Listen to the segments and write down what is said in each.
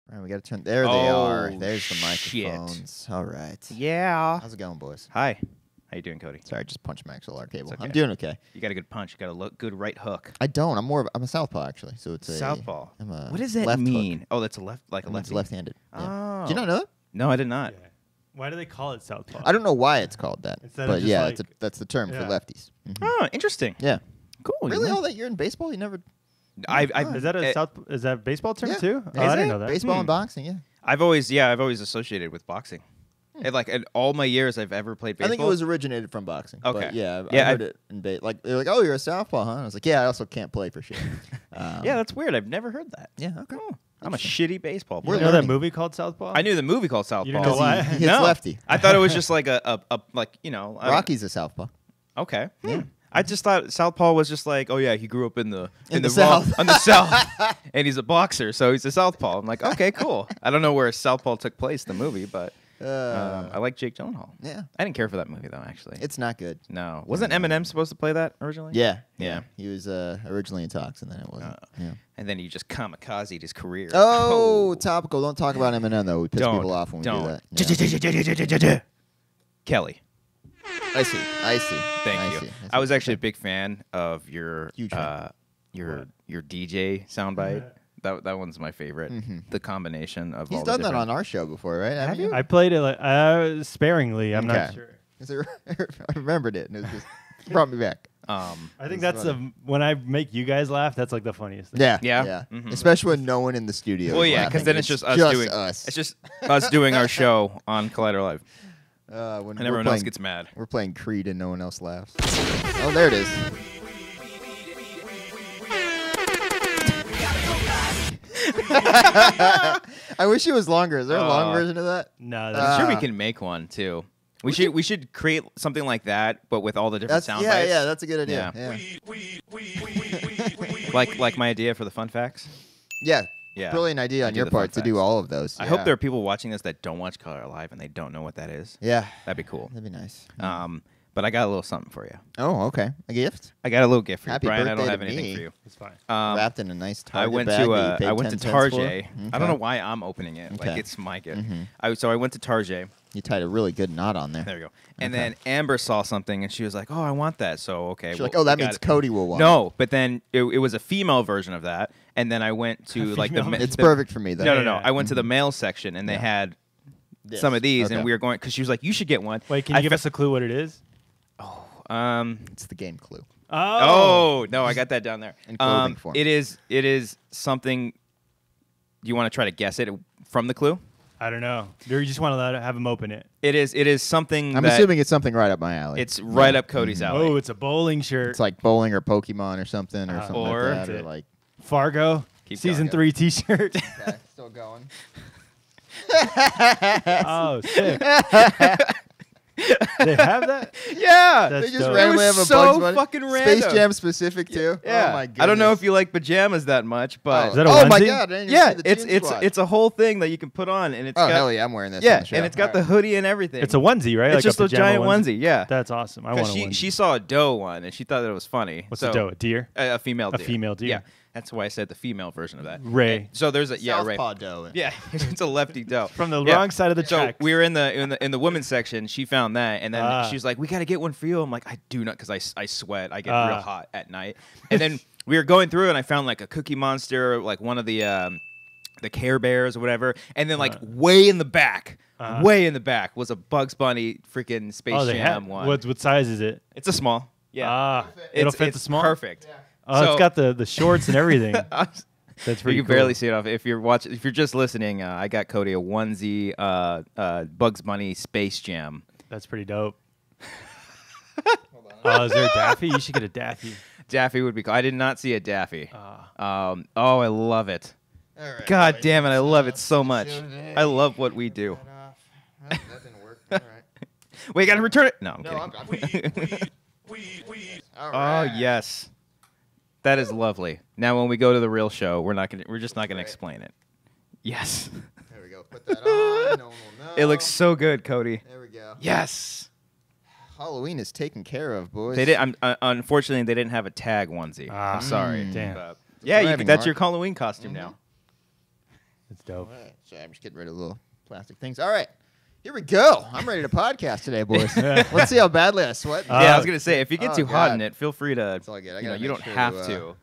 Brian, we got to turn. There they are. There's the microphones. Shit. All right. Yeah. How's it going, boys? Hi. How you doing, Cody? Sorry, I just punched my XLR cable. Okay. I'm doing okay. You got a good punch. You got a good right hook. I don't. I'm a southpaw actually. So it's a Southpaw. I'm a What does that left mean? Hook. Oh, that's a left, like a It's lefty. left-handed. Oh. Yeah. Did you not know that? No, I did not. Yeah. Why do they call it southpaw? I don't know why it's called that, Instead of but just yeah, like- that's the term for yeah. lefties. Mhm. Oh, interesting. Yeah. Cool. Really, all that year in baseball, you never. Is that is that a baseball term Yeah. too? Oh, Is I didn't it? know that. Baseball and boxing, yeah. I've always associated with boxing. And like in all my years I've ever played baseball. I think it was originated from boxing. Okay. But yeah, Yeah, I heard it in like they're like, oh, you're a southpaw, huh? And I was like, yeah, I also can't play for shit. Yeah, that's weird. I've never heard that. Yeah. Okay. Oh, I'm a shitty baseball You player. know that learning. movie called Southpaw? I knew the movie called Southpaw. You didn't know why? He hits No. lefty. I thought it was just like a like, you know. Rocky's a southpaw. Okay. Yeah. I just thought Southpaw was just like, oh yeah, he grew up in the South. on the South, and he's a boxer, so he's a Southpaw. I'm like, okay, cool. I don't know where Southpaw took place, the movie, but I like Jake Gyllenhaal. Yeah. I didn't care for that movie though, actually. It's not good. No, wasn't Eminem supposed to play that originally? Yeah. Yeah. He was originally in talks, and then it wasn't. Yeah. And then he just kamikazed his career. Oh, topical. Don't talk about Eminem though. We piss Don't, people off when we don't. do that. Yeah. Kelly, I see. thank you. I was actually a big fan of your Huge fan. your DJ soundbite. That one's my favorite. The combination of He's all done the that on different- our show before, right? Have you? I played it like sparingly. I'm not Okay. sure. I remembered it, and it was just brought me back. I think That's that's when I make you guys laugh. That's like the funniest thing. Yeah. Yeah? Especially when no one in the studio. Well, is yeah, because laughing. then it's just us doing us. It's just us doing our show on Collider Live, When and we're everyone else playing- gets mad. We're playing Creed and no one else laughs. Oh, there it is. I wish it was longer. Is there a long version of that? No, I'm that's sure we can make one too. We should create something like that, but with all the different sound yeah, bites. yeah, that's a good idea. Yeah. Yeah. like my idea for the fun facts. Yeah. Yeah. Brilliant idea I on do your the fun part to do facts. all of those. I Yeah. hope there are people watching this that don't watch Collider Live and they don't know what that is. Yeah. That'd be cool. That'd be nice. But I got a little something for you. Oh, okay. A gift? I got a little gift for you, Happy Brian. I don't birthday have to anything me. for you. it's fine. Wrapped in a nice I Target went bag to that you paid I went 10 to cents Target. for. I don't know why I'm opening it. Okay. Like it's my gift. Mm-hmm. So I went to Target. You tied a really good knot on there. There we go. And Okay. then Amber saw something and she was like, "Oh, I want that." So okay. She's well, like, oh, that we got means it. Cody will want it. No, but then it was a female version of that, and then I went to like the. Female It's the- perfect for me, though. No. Yeah. I went to the male section and they Yeah. had This. some of these, Okay. and we were going because she was like, "You should get one." Wait, can you give us a clue what it is? It's the game Clue. Oh no, I got that down there. In clothing form. It is something. Do you want to try to guess it from the clue? I don't know. Or you just want to have him open it? It is something. I'm that assuming it's something right up my alley. it's right up Cody's alley. Oh, it's a bowling shirt. It's like bowling or Pokemon or something or something Or- like that. Or like Fargo Keep season going. 3 T-shirt. okay, still going. Oh, sick. They have that? Yeah, That's They just dope. randomly It was have a so Bugs Bunny. fucking Space random. Jam specific too. yeah. Oh my god. I don't know if you like pajamas that much, but Is that a oh my onesie? god. I didn't even yeah, see the it's Team Squad. it's a whole thing that you can put on, and it's Oh got, hell yeah, I'm wearing this. yeah, on the show. and it's got All the right. hoodie and everything. It's a onesie, right? It's Like just a pajama giant onesie. Yeah, That's awesome. I want a because onesie. she saw a doe one and she thought that it was funny. What's so, the doe? A deer? A female A deer. female deer. Yeah, that's why I said the female version of that. Ray. And so there's a Ray. Southpaw dough. Yeah, it's a lefty doe. From the Yeah. wrong side of the So tracks. we were in the women's section. She found that, and then Ah. she was like, "We got to get one for you." I'm like, "I do not," because I sweat. I get Ah. real hot at night. And then we were going through, and I found like a Cookie Monster, like one of the Care Bears or whatever. And then like way in the back, was a Bugs Bunny freaking Space oh, they Jam have one. what size is it? It's a small. Yeah, Ah, it'll fit the it's small. Perfect. Oh, So- it's got the shorts and everything. That's pretty You can cool. barely see it off. If you're watching, if you're just listening, I got Cody a onesie, Bugs Bunny Space Jam. That's pretty dope. Is there a Daffy? You should get a Daffy. Daffy would be cool. I did not see a Daffy. Ah. Oh, I love it. All right, God boys, damn it, I let's, love it so much. show today. I love what we do. That didn't work. All right. Wait, you gotta return it. No, I'm No, kidding. All Oh right. yes, that is lovely. Now when we go to the real show, we're just not gonna Right. explain it. Yes, There we go. Put that on. No one will know. it looks so good, Cody. There we go. Yes, Halloween is taken care of, boys. they did. Unfortunately, they didn't have a tag onesie. Ah, I'm sorry. damn. But yeah, Driving that's mark. your Halloween costume now. It's dope. All right. Sorry, I'm just getting rid of little plastic things. All right. Here we go. I'm ready to podcast today, boys. Let's see how badly I sweat. Yeah, I was gonna say if you get too hot in it, feel free to. It's all good. I You know, gotta you make don't sure have to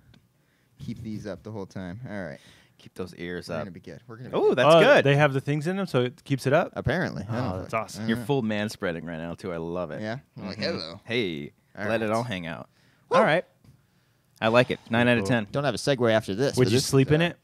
keep these up the whole time. All right. keep those ears We're up. gonna be good. We're gonna be Oh, good. that's good. They have the things in them, so it keeps it up. Apparently. Oh, that's awesome. You're full man spreading right now too. I love it. Yeah. I'm like, hello. Hey, All let it right. all hang out. All right. I like it. 9 out of 10. Don't have a segue after this. Would but you this, sleep in it?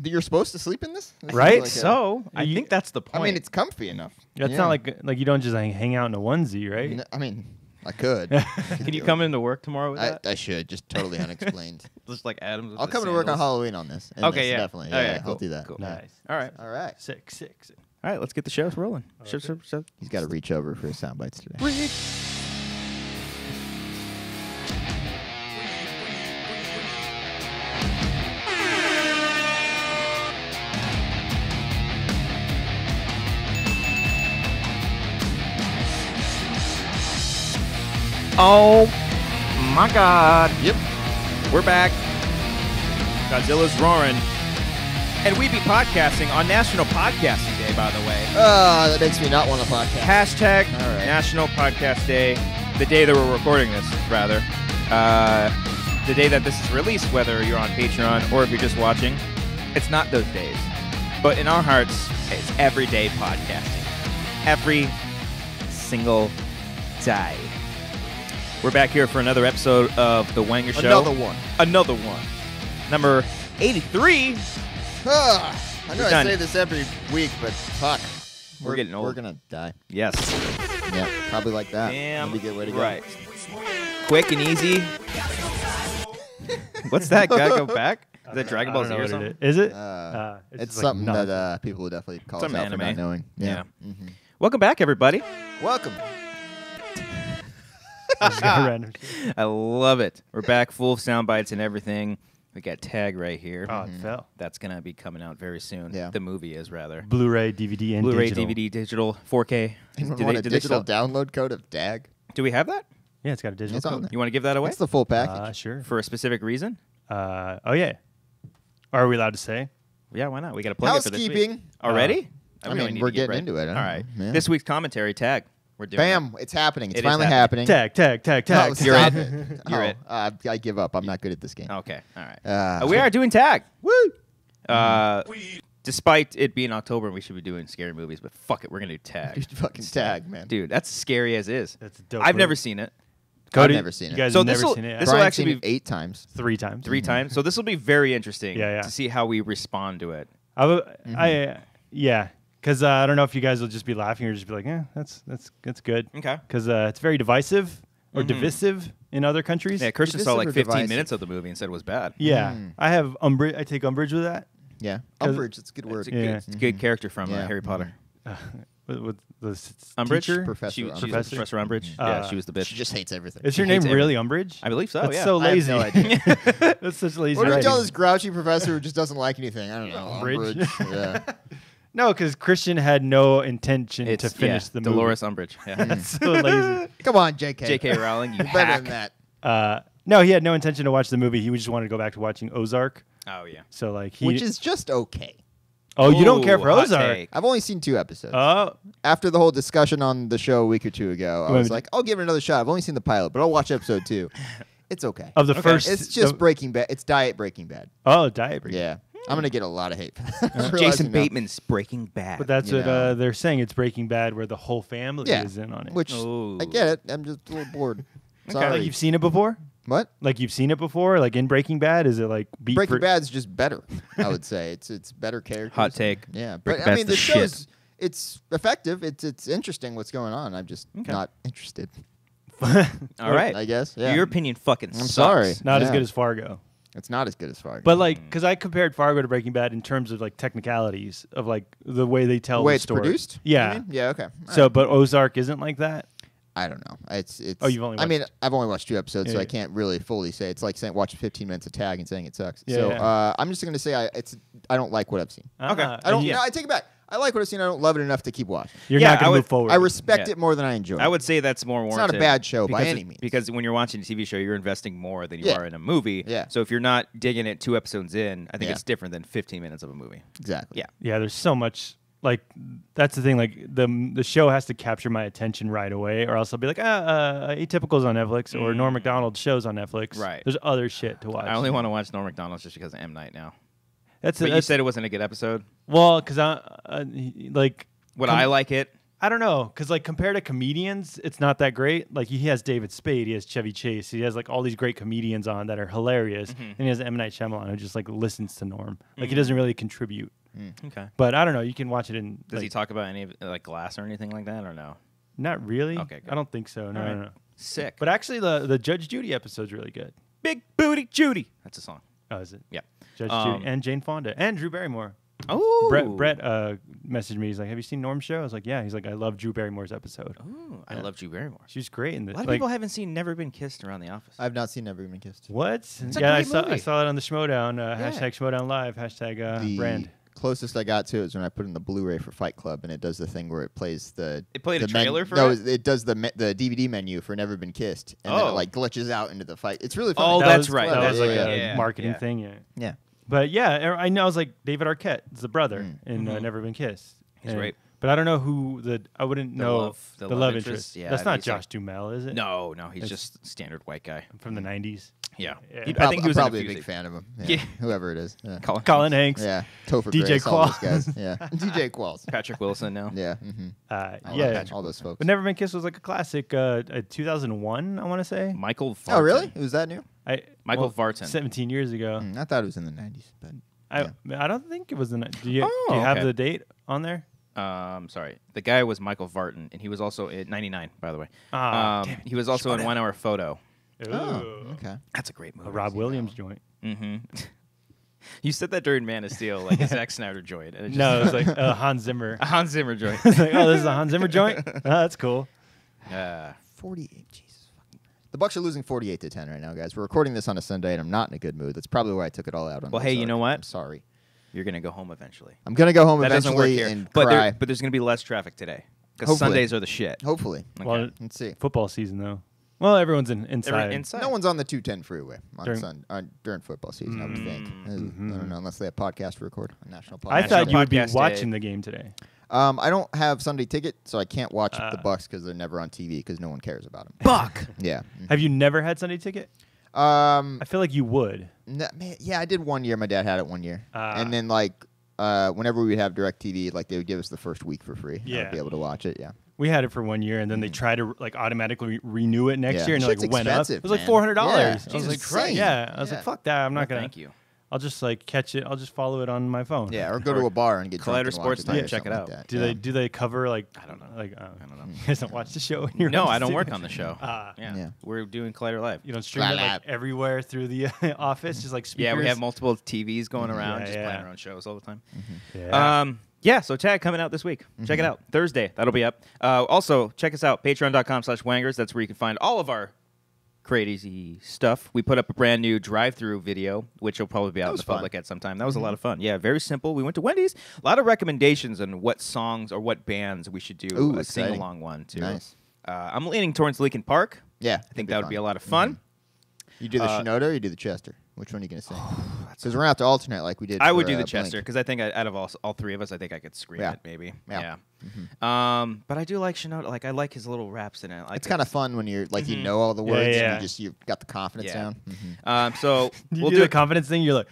You're supposed to sleep in this? This is Right? like So I You- think that's the I point. mean, it's comfy enough. That's Yeah. not like you don't just like hang out in a onesie, right? I mean, I could. Can you come into work tomorrow with that? I should. Just totally unexplained. Just like Adams. I'll come to work on Halloween on this. in Okay, this, yeah. Definitely. Oh, Yeah, yeah, cool, I'll do that. cool. Yeah. Nice. All right. All right. Sick. All right. Let's get the show rolling. Okay. He's got to reach over for his sound bites today. Oh my God. Yep. We're back. Godzilla's roaring. And we be podcasting on National Podcasting Day, by the way. That makes me not want to podcast. Hashtag All right. National Podcast Day. The day that we're recording this, rather. The day that this is released, whether you're on Patreon or if you're just watching. It's not those days. But in our hearts, it's everyday podcasting. Every single day. We're back here for another episode of The Wanger Show. Another one. Number 83. I know We're I done. say this every week, but fuck. We're getting old. We're going to die. Yes. Yeah, probably like that. Damn That'd be a good way to go. right. Quick and easy. What's that? Gotta go back? Is that Dragon Ball Z or something? Is it? It's just like something nonsense. that people would definitely call Some us out for anime. not knowing. Yeah. Mhm. Welcome back, everybody. Welcome. Just got random shit. I love it. We're back, full of sound bites and everything. We got Tag right here. Oh, it fell. That's gonna be coming out very soon. Yeah. The movie is rather. Blu-ray, DVD, and Blu-ray, digital. DVD, digital, 4K. Anyone Do want they- a do they digital still- download code of DAG? Do we have that? Yeah, it's got a digital It's on code. there. You want to give that away It's the full package. Sure. for a specific reason? Oh yeah. Are we allowed to say? Yeah, why not? We got to plug it for this week. Housekeeping. Already? I we don't mean, need we're to get getting into it. I All don't right. know. Yeah. This week's commentary, Tag. We're doing Bam! It's happening. It's It is finally happening. happening. Tag. No, You're stop in. it. You're Oh, in. I give up. I'm not good at this game. it. Okay. All right. Uh, We are doing Tag. Woo! Despite it being October and we should be doing scary movies, but fuck it, we're gonna do Tag. Dude, fucking tag, man. Dude, that's scary as is. That's dope. I've never seen it. Cody, I've never seen it. You guys So have never this'll- seen it? this will Brian's actually seen be it 8 times. 3 times. 3 times. So this will be very interesting Yeah. to see how we respond to it. Yeah, because I don't know if you guys will just be laughing or just be like, that's good. Okay. Because it's very divisive or divisive in other countries. Yeah, Christian saw Divisive like or 15 divisive? minutes of the movie and said it was bad. Yeah, I take umbrage with that. Yeah. 'Cause- Umbrage. It's a good word. It's a good, it's a good character from Yeah. Harry Potter. With the Umbridge? teacher. Professor She was Umbridge. Professor Umbridge. Uh, yeah, she was the bitch. She just hates everything. Is She your name hates really Umbridge? I believe so, That's yeah. so I have lazy. no idea. That's such lazy What do we writing. tell this grouchy professor who just doesn't like anything? I don't know. Umbridge? Umbridge. Yeah. No, because Christian had no intention It's to finish the movie. Dolores Umbridge. Yeah. That's so lazy. Come on, JK. J.K. Rowling, you Better hack. than that. No, he had no intention to watch the movie. He just wanted to go back to watching Ozark. Oh, yeah. So like he. Which is just okay. oh, you don't care Ooh, for hot Ozark? take. I've only seen 2 episodes. Oh, After the whole discussion on the show a week or 2 ago, I Wait, was like, I'll give it another shot. I've only seen the pilot, but I'll watch episode 2. It's okay. of the first. It's just the- Breaking Bad. It's Diet Breaking Bad. Oh, Diet Breaking. Yeah. I'm going to get a lot of hate for that. I'm Jason realizing now. Bateman's Breaking Bad. But that's You what know. they're saying. It's Breaking Bad, where the whole family Yeah. is in on it. Which, Ooh. I get it. I'm just a little bored. Okay. Sorry. Like you've seen it before. What? Like you've seen it before. Like in Breaking Bad, is it like beat Breaking for- Bad's just better, I would say. It's better characters. Hot take. Yeah, but Breaking I Bad's mean, the the shit. show's it's effective. It's interesting what's going on. I'm just Okay. not interested. All right. I guess. Yeah. Your opinion fucking I'm sucks. sorry. Not as Yeah. good as Fargo. It's not as good as Fargo. But like, because I compared Fargo to Breaking Bad in terms of like technicalities of like the way they tell the way the it's story. produced. you Yeah. mean? Yeah. Okay. So, but Ozark isn't like that. I don't know. It's. Oh, you've only I mean, watched- I've only watched 2 episodes, so Yeah. I can't really fully say. It's like saying watch 15 minutes of Tag and saying it sucks. Yeah, so yeah. I'm just going to say I don't like what I've seen. Okay. I don't. Yeah. No, I take it back. I like what I've seen. I don't love it enough to keep watching. You're Yeah, not I going to would- move forward. I respect Yeah. it more than I enjoy. I would say that's more It's warranted. not a bad show by because any means. Because when you're watching a TV show, you're investing more than you Yeah. are in a movie. Yeah. So if you're not digging it 2 episodes in, I think Yeah. it's different than 15 minutes of a movie. Exactly. Yeah. Yeah, there's so much. Like that's the thing. Like the show has to capture my attention right away, or else I'll be like, Atypical's on Netflix or Norm Macdonald's show's on Netflix. Right. There's other shit to watch. I only want to watch Norm Macdonald's just because of M. Night now. That's But you said it wasn't a good episode. well, because like Would I like it? I don't know, because like compared to comedians, it's not that great. Like he has David Spade, he has Chevy Chase, he has like all these great comedians on that are hilarious, and he has M. Night Shyamalan who just like listens to Norm. Like he doesn't really contribute. Okay. But I don't know. You can watch it in. Does like, he talk about any of like Glass or anything like that, or no? Not really. Okay, good. I don't think so. No, All right. no, no. Sick. But actually, the Judge Judy episode's really good. Big Booty Judy. That's a song. Oh, is it? Yeah. Judge Judy and Jane Fonda and Drew Barrymore. Oh. Brett messaged me. He's like, "Have you seen Norm's show?" I was like, "Yeah." He's like, "I love Drew Barrymore's episode. Ooh, I Yeah. love Drew Barrymore. She's great in A the." lot of like, people haven't seen Never Been Kissed around the office. I've not seen Never Been Kissed. What? It's a Yeah, I great saw movie. it on the Schmodown. Hashtag Schmodown Live. Hashtag The brand. closest I got to it is when I put in the Blu-ray for Fight Club, and it does the thing where it plays the. It played the a trailer for no, it? it does the DVD menu for Never Been Kissed, and then it Oh. like glitches out into the fight. It's really fun. Oh, That that's was- right. That That's was like right. a Yeah, marketing yeah. thing. Yeah. Yeah. But yeah, I know. I was like David Arquette is the brother in Mhm. Never Been Kissed. He's And- great. But I don't know who I wouldn't The know love- the the love love interest. interest? Yeah, That's not he's like- Josh Duhamel, is it? No, he's It's- just standard white guy. From the '90s. Yeah. Yeah. I think he was I'm in probably a few big things. fan of him. Yeah. Whoever it is. Yeah. Colin Hanks. Yeah. Topher DJ Grace, all those Qualls. guys. Yeah. DJ Qualls. Patrick Wilson now. Yeah. Mm-hmm. Yeah. All those folks. But Never Been Kissed was like a classic. 2001, I want to say. Michael Vartan. Oh, really? Was that new? Michael Vartan. 17 years ago. I thought it was in the 90s. But I don't think it was in. Do you Oh, have okay. the date on there? Sorry. The guy was Michael Vartan, and he was also in 99, by the way. Ah, damn it. He was also in 1 Hour Photo. oh, okay. That's a great movie. A Rob Williams joint. Mm-hmm. You said that during Man of Steel, like a Zack Snyder joint. And it just No, it was like Hans Zimmer. a Hans Zimmer joint. It's like, oh, this is a Hans Zimmer joint. Oh, that's cool. 48. Jesus fucking Christ. The Bucks are losing 48-10 right now, guys. We're recording this on a Sunday, and I'm not in a good mood. That's probably why I took it all out on. Well, hey, you Ozark. know what? I'm sorry. You're gonna go home eventually. I'm gonna go home That doesn't work eventually here. and But cry. but there's gonna be less traffic today because Hopefully. Sundays are the shit. Hopefully. Okay. Well, Let's see. football season though. Well, everyone's inside. Inside. No one's on the 210 freeway during football season, I would think. I don't know, unless they have podcasts to record, a national podcast. I thought you would be Podcast watching day. the game today. I don't have Sunday ticket, so I can't watch the Bucks because they're never on TV because no one cares about them. Buck. Yeah. Have you never had Sunday ticket? I feel like you would. Yeah, I did 1 year. My dad had it 1 year, Ah. and then like whenever we would have DirecTV, like they would give us the first week for free. I Yeah. would be able to watch it. Yeah. We had it for 1 year, and then they tried to like automatically renew it next Yeah. year, and it Shit's like went up. expensive, It was like man. $400. Yeah. I was Jesus like, Christ. yeah. I was Yeah. like, fuck that. I'm not gonna. Thank you. I'll just like catch it. I'll just follow it on my phone. Yeah, or go to a bar and get drunk Collider and watch Sports it Time, there or check it something out. like that. Do Yeah. they cover like I don't know. like I don't know. you guys don't watch the show? When you're No, on I don't the work studio? on the show. Yeah. Yeah. We're doing Collider Live. You don't stream it like everywhere through the office, just like speakers. Yeah, we have multiple TVs going around, Yeah, just yeah. playing our own shows all the time. Yeah. Yeah, so Tag coming out this week. Check it out. Thursday. That'll be up. Also, check us out, patreon.com/wangers. That's where you can find all of our crazy stuff. We put up a brand new drive-through video, which will probably be out in was the fun. public at some time. That was a lot of fun. Yeah, very simple. We went to Wendy's. A lot of recommendations on what songs or what bands we should do Ooh, a exciting. sing-along one, too. Nice. I'm leaning towards Linkin Park. Yeah, I think that would be a lot of fun. You do the Shinoda or you do the Chester? Which one are you gonna sing? Because we're gonna have to alternate like we did. I would for, do the Blink. Chester because I think out of all three of us, I think I could scream Yeah. it maybe. Yeah. But I do like Shinoda. Like I like his little raps in it. Like It's kind of fun when you're like you know all the words yeah. and you've got the confidence Yeah. down. So you we'll do do the it. confidence thing. You're like,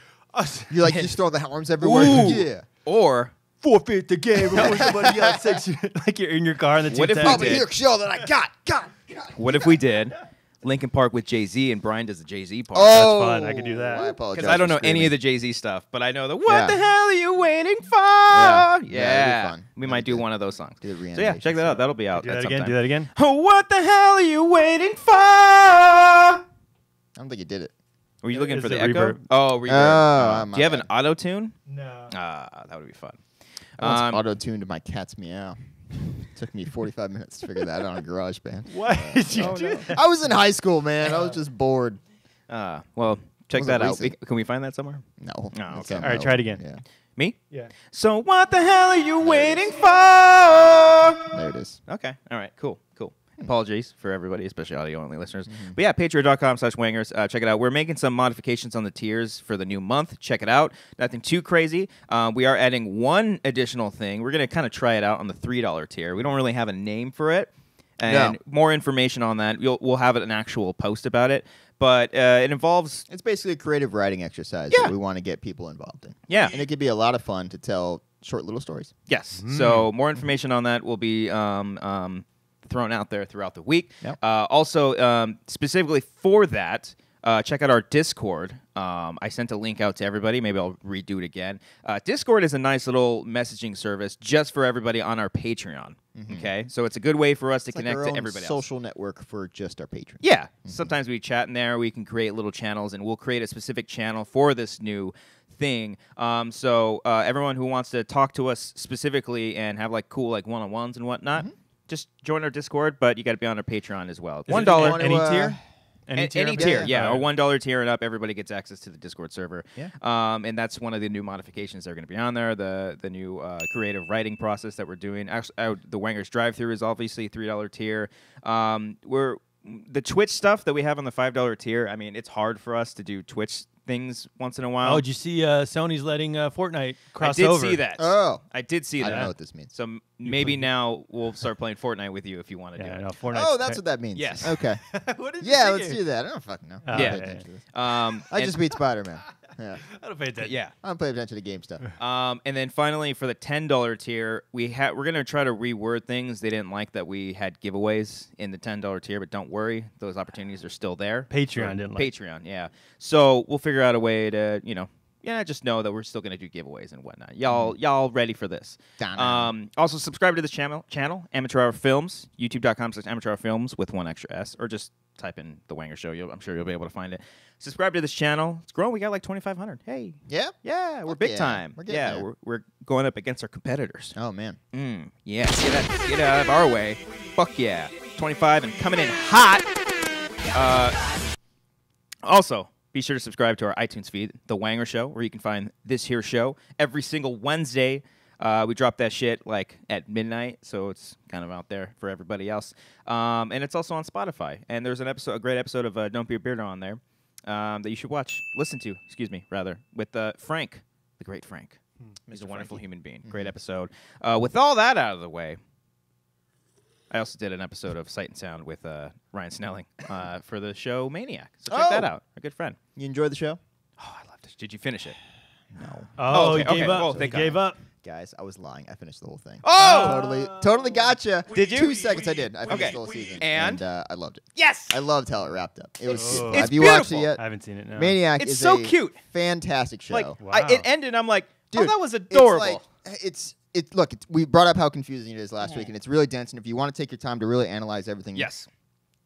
You like just throw the arms everywhere. Ooh. Yeah. Or forfeit the game before somebody else takes you. Like you're in your car in the What if 210. we Probably did? here show that I got. what if we did Linkin Park with Jay-Z and Brian does the Jay-Z part? Oh, fun. I could do that. I apologize. Because I don't for know any screaming. of the Jay-Z stuff, but I know the what Yeah. the hell are you waiting for? Yeah. Yeah, Yeah, that'd be fun. we That'd might be do good. one of those songs. Do the So yeah, reanimation check that out. That'll be out. Do that at some again. time. Do that again. What the hell are you waiting for? I don't think you did it. Were you looking Is for the it echo? reverb? Oh, reverb. Oh, Do you have my an auto tune? No. That would be fun. I auto tuned my cat's meow. Took me 45 minutes to figure that out on a GarageBand. Why did you do that? I was in high school, man. I was just bored. Well, check Wasn't that out. recent. Can we find that somewhere? No. Oh, It's okay. on All right, my- try it again. Yeah. Me? Yeah. So what the hell are you waiting for? There it is. Okay. All right. Cool. Apologies for everybody, especially audio-only listeners. But yeah, patreon.com/wangers. Check it out. We're making some modifications on the tiers for the new month. Check it out. Nothing too crazy. We are adding one additional thing. We're going to kind of try it out on the $3 tier. We don't really have a name for it. And more information on that. We'll have an actual post about it. But it involves... It's basically a creative writing exercise that we want to get people involved in. Yeah. And it could be a lot of fun to tell short little stories. Yes. So more information on that will be... thrown out there throughout the week. Yep. Also, specifically for that, check out our Discord. I sent a link out to everybody. Maybe I'll redo it again. Discord is a nice little messaging service just for everybody on our Patreon. Okay, so it's a good way for us to connect to everybody else. Social network for just our patrons. Yeah. Sometimes we chat in there. We can create little channels, and we'll create a specific channel for this new thing. So everyone who wants to talk to us specifically and have like cool like one-on-ones and whatnot. Just join our Discord, but you got to be on our Patreon as well. $1 any tier? Any tier, yeah. Or $1 tier and up, everybody gets access to the Discord server. Yeah. And that's one of the new modifications that are going to be on there. The new creative writing process that we're doing. Actually, the Wanger's drive-through is obviously $3 tier. The Twitch stuff that we have on the $5 tier. I mean, it's hard for us to do Twitch things once in a while. Oh, did you see Sony's letting Fortnite cross over? I did see that. Oh. I did see that. I don't know what this means. So maybe now we'll start playing Fortnite with you if you want to do it. No, Fortnite's Oh, that's what that means. Yes. Okay. What did you Yeah, say? let's do that. I don't fucking know. Oh, I don't yeah. pay attention to this. I just beat Spider-Man. Yeah. I don't pay attention. Yeah. I don't pay attention to game stuff. And then finally, for the $10 tier, we're gonna try to reword things. They didn't like that we had giveaways in the $10 tier, but don't worry, those opportunities are still there. Patreon didn't like. Patreon, yeah. So we'll figure out a way to, just know that we're still gonna do giveaways and whatnot. Y'all ready for this? Also subscribe to this channel, Amateur Hour Films, youtube.com/Amateur Hour Films with one extra S, or just type in the Wanger Show. I'm sure you'll be able to find it. Subscribe to this channel. It's growing. We got like 2,500. Hey. Yeah? Yeah, we're big time. We're getting there. We're going up against our competitors. Oh, man. Yeah, get out of our way. Fuck yeah. 25 and coming in hot. Also, be sure to subscribe to our iTunes feed, The Wanger Show, where you can find this here show every single Wednesday. We drop that shit like at midnight, so it's kind of out there for everybody else. And it's also on Spotify. And there's a great episode of Don't Be a Beardo on there that you should listen to, with Frank, the great Frank. He's a wonderful human being. Great episode. With all that out of the way, I also did an episode of Sight and Sound with Ryan Snelling for the show Maniac. So check that out. A good friend. You enjoyed the show? Oh, I loved it. Did you finish it? No. Oh, okay, he gave up. Well, He thank gave God. up. Guys, I was lying. I finished the whole thing. Oh! Totally gotcha. Did you? 2 seconds I did. I finished Okay. the whole season. And? I loved it. Yes! I loved how it wrapped up. It was It's Have you watched it beautiful. yet? I haven't seen it. No. Maniac It's is so a cute. fantastic show. Like, Wow. it ended, I'm like, Dude, oh, that was adorable. We brought up how confusing it is last week, and it's really dense. And if you want to take your time to really analyze everything, Yes.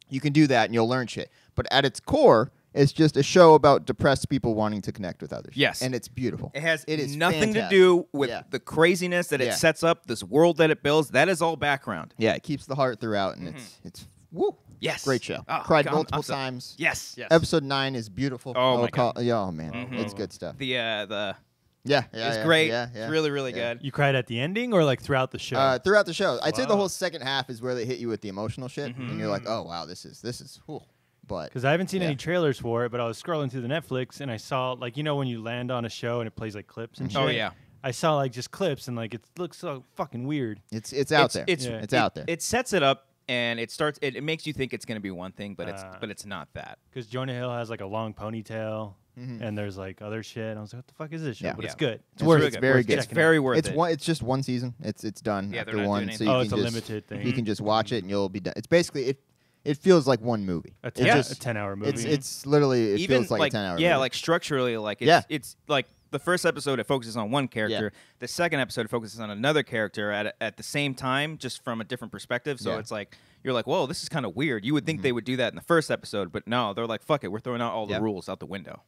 you can do that, and you'll learn shit. But at its core, it's just a show about depressed people wanting to connect with others. Yes. And it's beautiful. It has is nothing fantastic. to do with Yeah. the craziness that it Yeah. sets up, this world that it builds. That is all background. Yeah, it keeps the heart throughout, and it's woo. Yes. Great show. Oh, Cried God, multiple I'm so- times. Yes. Yes. Episode 9 is beautiful. Oh, my God. Oh man, it's good stuff. The Yeah, it's yeah, great. Yeah, It's really, really good. You cried at the ending or like throughout the show? Throughout the show, I'd say the Wow. whole second half is where they hit you with the emotional shit, and you're like, oh wow, this is whew. But Because I haven't seen yeah. any trailers for it, but I was scrolling through the Netflix and I saw like when you land on a show and it plays like clips and shit. Oh, yeah. I saw like just clips and like it looks so fucking weird. it's out there. It's out there. It sets it up and it starts. It makes you think it's going to be one thing, but it's not that. Because Jonah Hill has like a long ponytail and there's like other shit. And I was like, what the fuck is this show? Yeah. But it's Yeah. good. It's worth it. It's good. very Worth good. It's checking very worth it. It's just one season. It's done Yeah, they're after not one. doing So anything. you it's can a just, limited thing. You can just watch it and you'll be done. It's basically it feels like one movie. A It 10, just- a 10-hour movie. It's literally it Even feels like a 10-hour yeah, movie. like structurally, like it's like the first episode it focuses on one character. Yeah. The second episode focuses on another character at the same time, just from a different perspective. So Yeah. it's like you're like, whoa, this is kind of weird. You would think they would do that in the first episode, but no, they're like, fuck it, we're throwing out all the Yeah. rules out the window.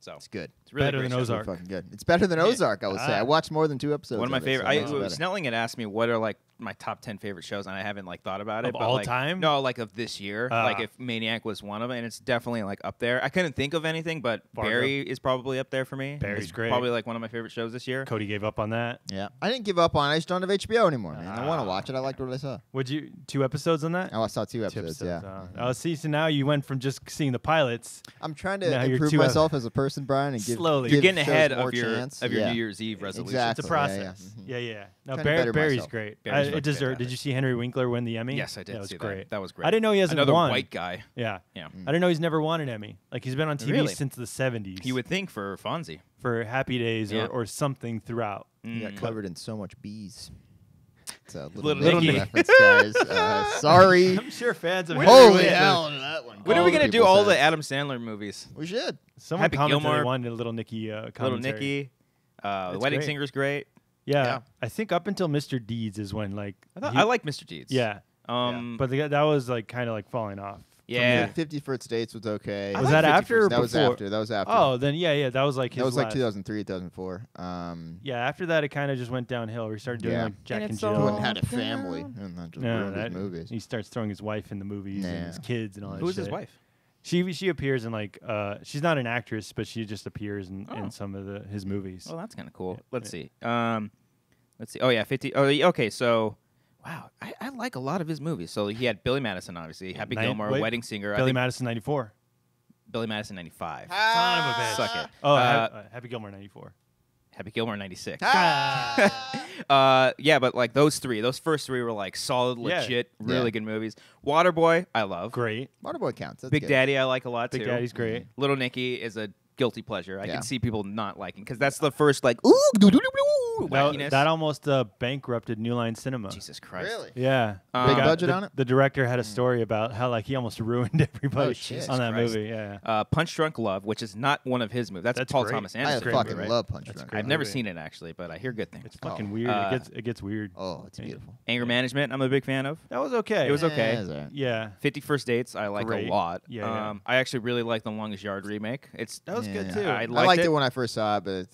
So It's good. it's really Better great than show. Ozark. Fucking good. It's better than Ozark, I would say. I watched more than 2 episodes. One of my it, favorite. so it makes it better. Snelling had asked me what are like my top 10 favorite shows, and I haven't like thought about it. Of but, all like, time? No, like of this year. Like if Maniac was one of them, and it's definitely like up there. I couldn't think of anything, but Fargo. Barry is probably up there for me. Barry's It's great. Probably like one of my favorite shows this year. Cody gave up on that. Yeah, I didn't give up on it. I just don't have HBO anymore, man. I want to watch it. I liked what I saw. Would you 2 episodes on that? I saw 2 2 episodes. Yeah. Oh, see, so now you went from just seeing the pilots. I'm trying Now to you're improve 2 myself as a person, Brian, and give Slowly. give You're getting shows ahead more of your chance. New Yeah. Year's Eve resolution. Exactly. It's a process. Yeah. Yeah. No, Trying to better Barry's myself. great. Barry's It fucking deserved. Did fantastic. you see Henry Winkler win the Emmy? Yes, I did That was see great. that was great. I didn't know he hasn't Another won. white guy. Yeah. Yeah. I didn't know he's never won an Emmy. Like he's been on TV Really? since the 70s. You would think for Fonzie. for Happy Days Yeah. or something throughout. You got covered in so much bees. It's a Little Nicky Nicky. reference, guys. Sorry. I'm sure fans of Holy Henry hell, that one. When are we gonna do all the Adam Sandler movies? We should. Someone Happy commented Gilmore, they wanted a Little Nicky commentary. Little Nicky, The It's Wedding great. Singer's great. Yeah, Yeah. I think up until Mr. Deeds is when like I like Mr. Deeds. Yeah, But that was like kind of like falling off. yeah. 50 First Dates was okay. Was like that 50 after or First That was before? after. That was after. Oh, then yeah, that was like his that was like last- 2003, 2004. Yeah, after that it kind of just went downhill. We started doing Yeah. like Jack And and it's Jill. all- Went and had a family and not just No, ruined his that- movies. he starts throwing his wife in the movies and his Nah. kids and all that. Who is shit. his wife? She appears in like she's not an actress, but she just appears in Oh. some of his movies. Oh, that's kind of cool. Yeah. Let's see. Let's see. Oh yeah, 50. Oh, okay. So, wow, I like a lot of his movies. So he had Billy Madison, obviously, Happy Gilmore, wait. Wedding Singer. I Billy think Madison 94. Billy Madison 95. Son of a bitch. Suck it. Oh, Happy Gilmore 94. Happy Gilmore 96. Ah! Yeah, but like those first three were like solid, Yeah. legit, really Yeah. good movies. Waterboy, I love. Great. Waterboy counts. That's Big good. Daddy, I like a lot Big too. Daddy's great. Little Nicky is a guilty pleasure. I Yeah. can see people not liking because that's the first like ooh wackiness. That almost bankrupted New Line Cinema. Jesus Christ. Really? Yeah. Big budget on it? The director had a story about how like he almost ruined everybody Oh, shit. on that Christ. movie. Yeah. Punch Drunk Love, which is not one of his movies. That's Paul great. Thomas I Anderson. great fucking movie, right? love Punch That's Drunk. great. I've never movie. seen it actually, but I hear good things. It's fucking Oh. weird. Uh, It gets weird. Oh, it's beautiful. Anger Management, I'm a big fan of. That was okay. It was okay. Yeah, it's all right. Yeah. 50 First Dates, I like Great. a lot. Yeah, yeah. I actually really like the Longest Yard remake. That was good Yeah. too. I I liked liked it. it when I first saw it, but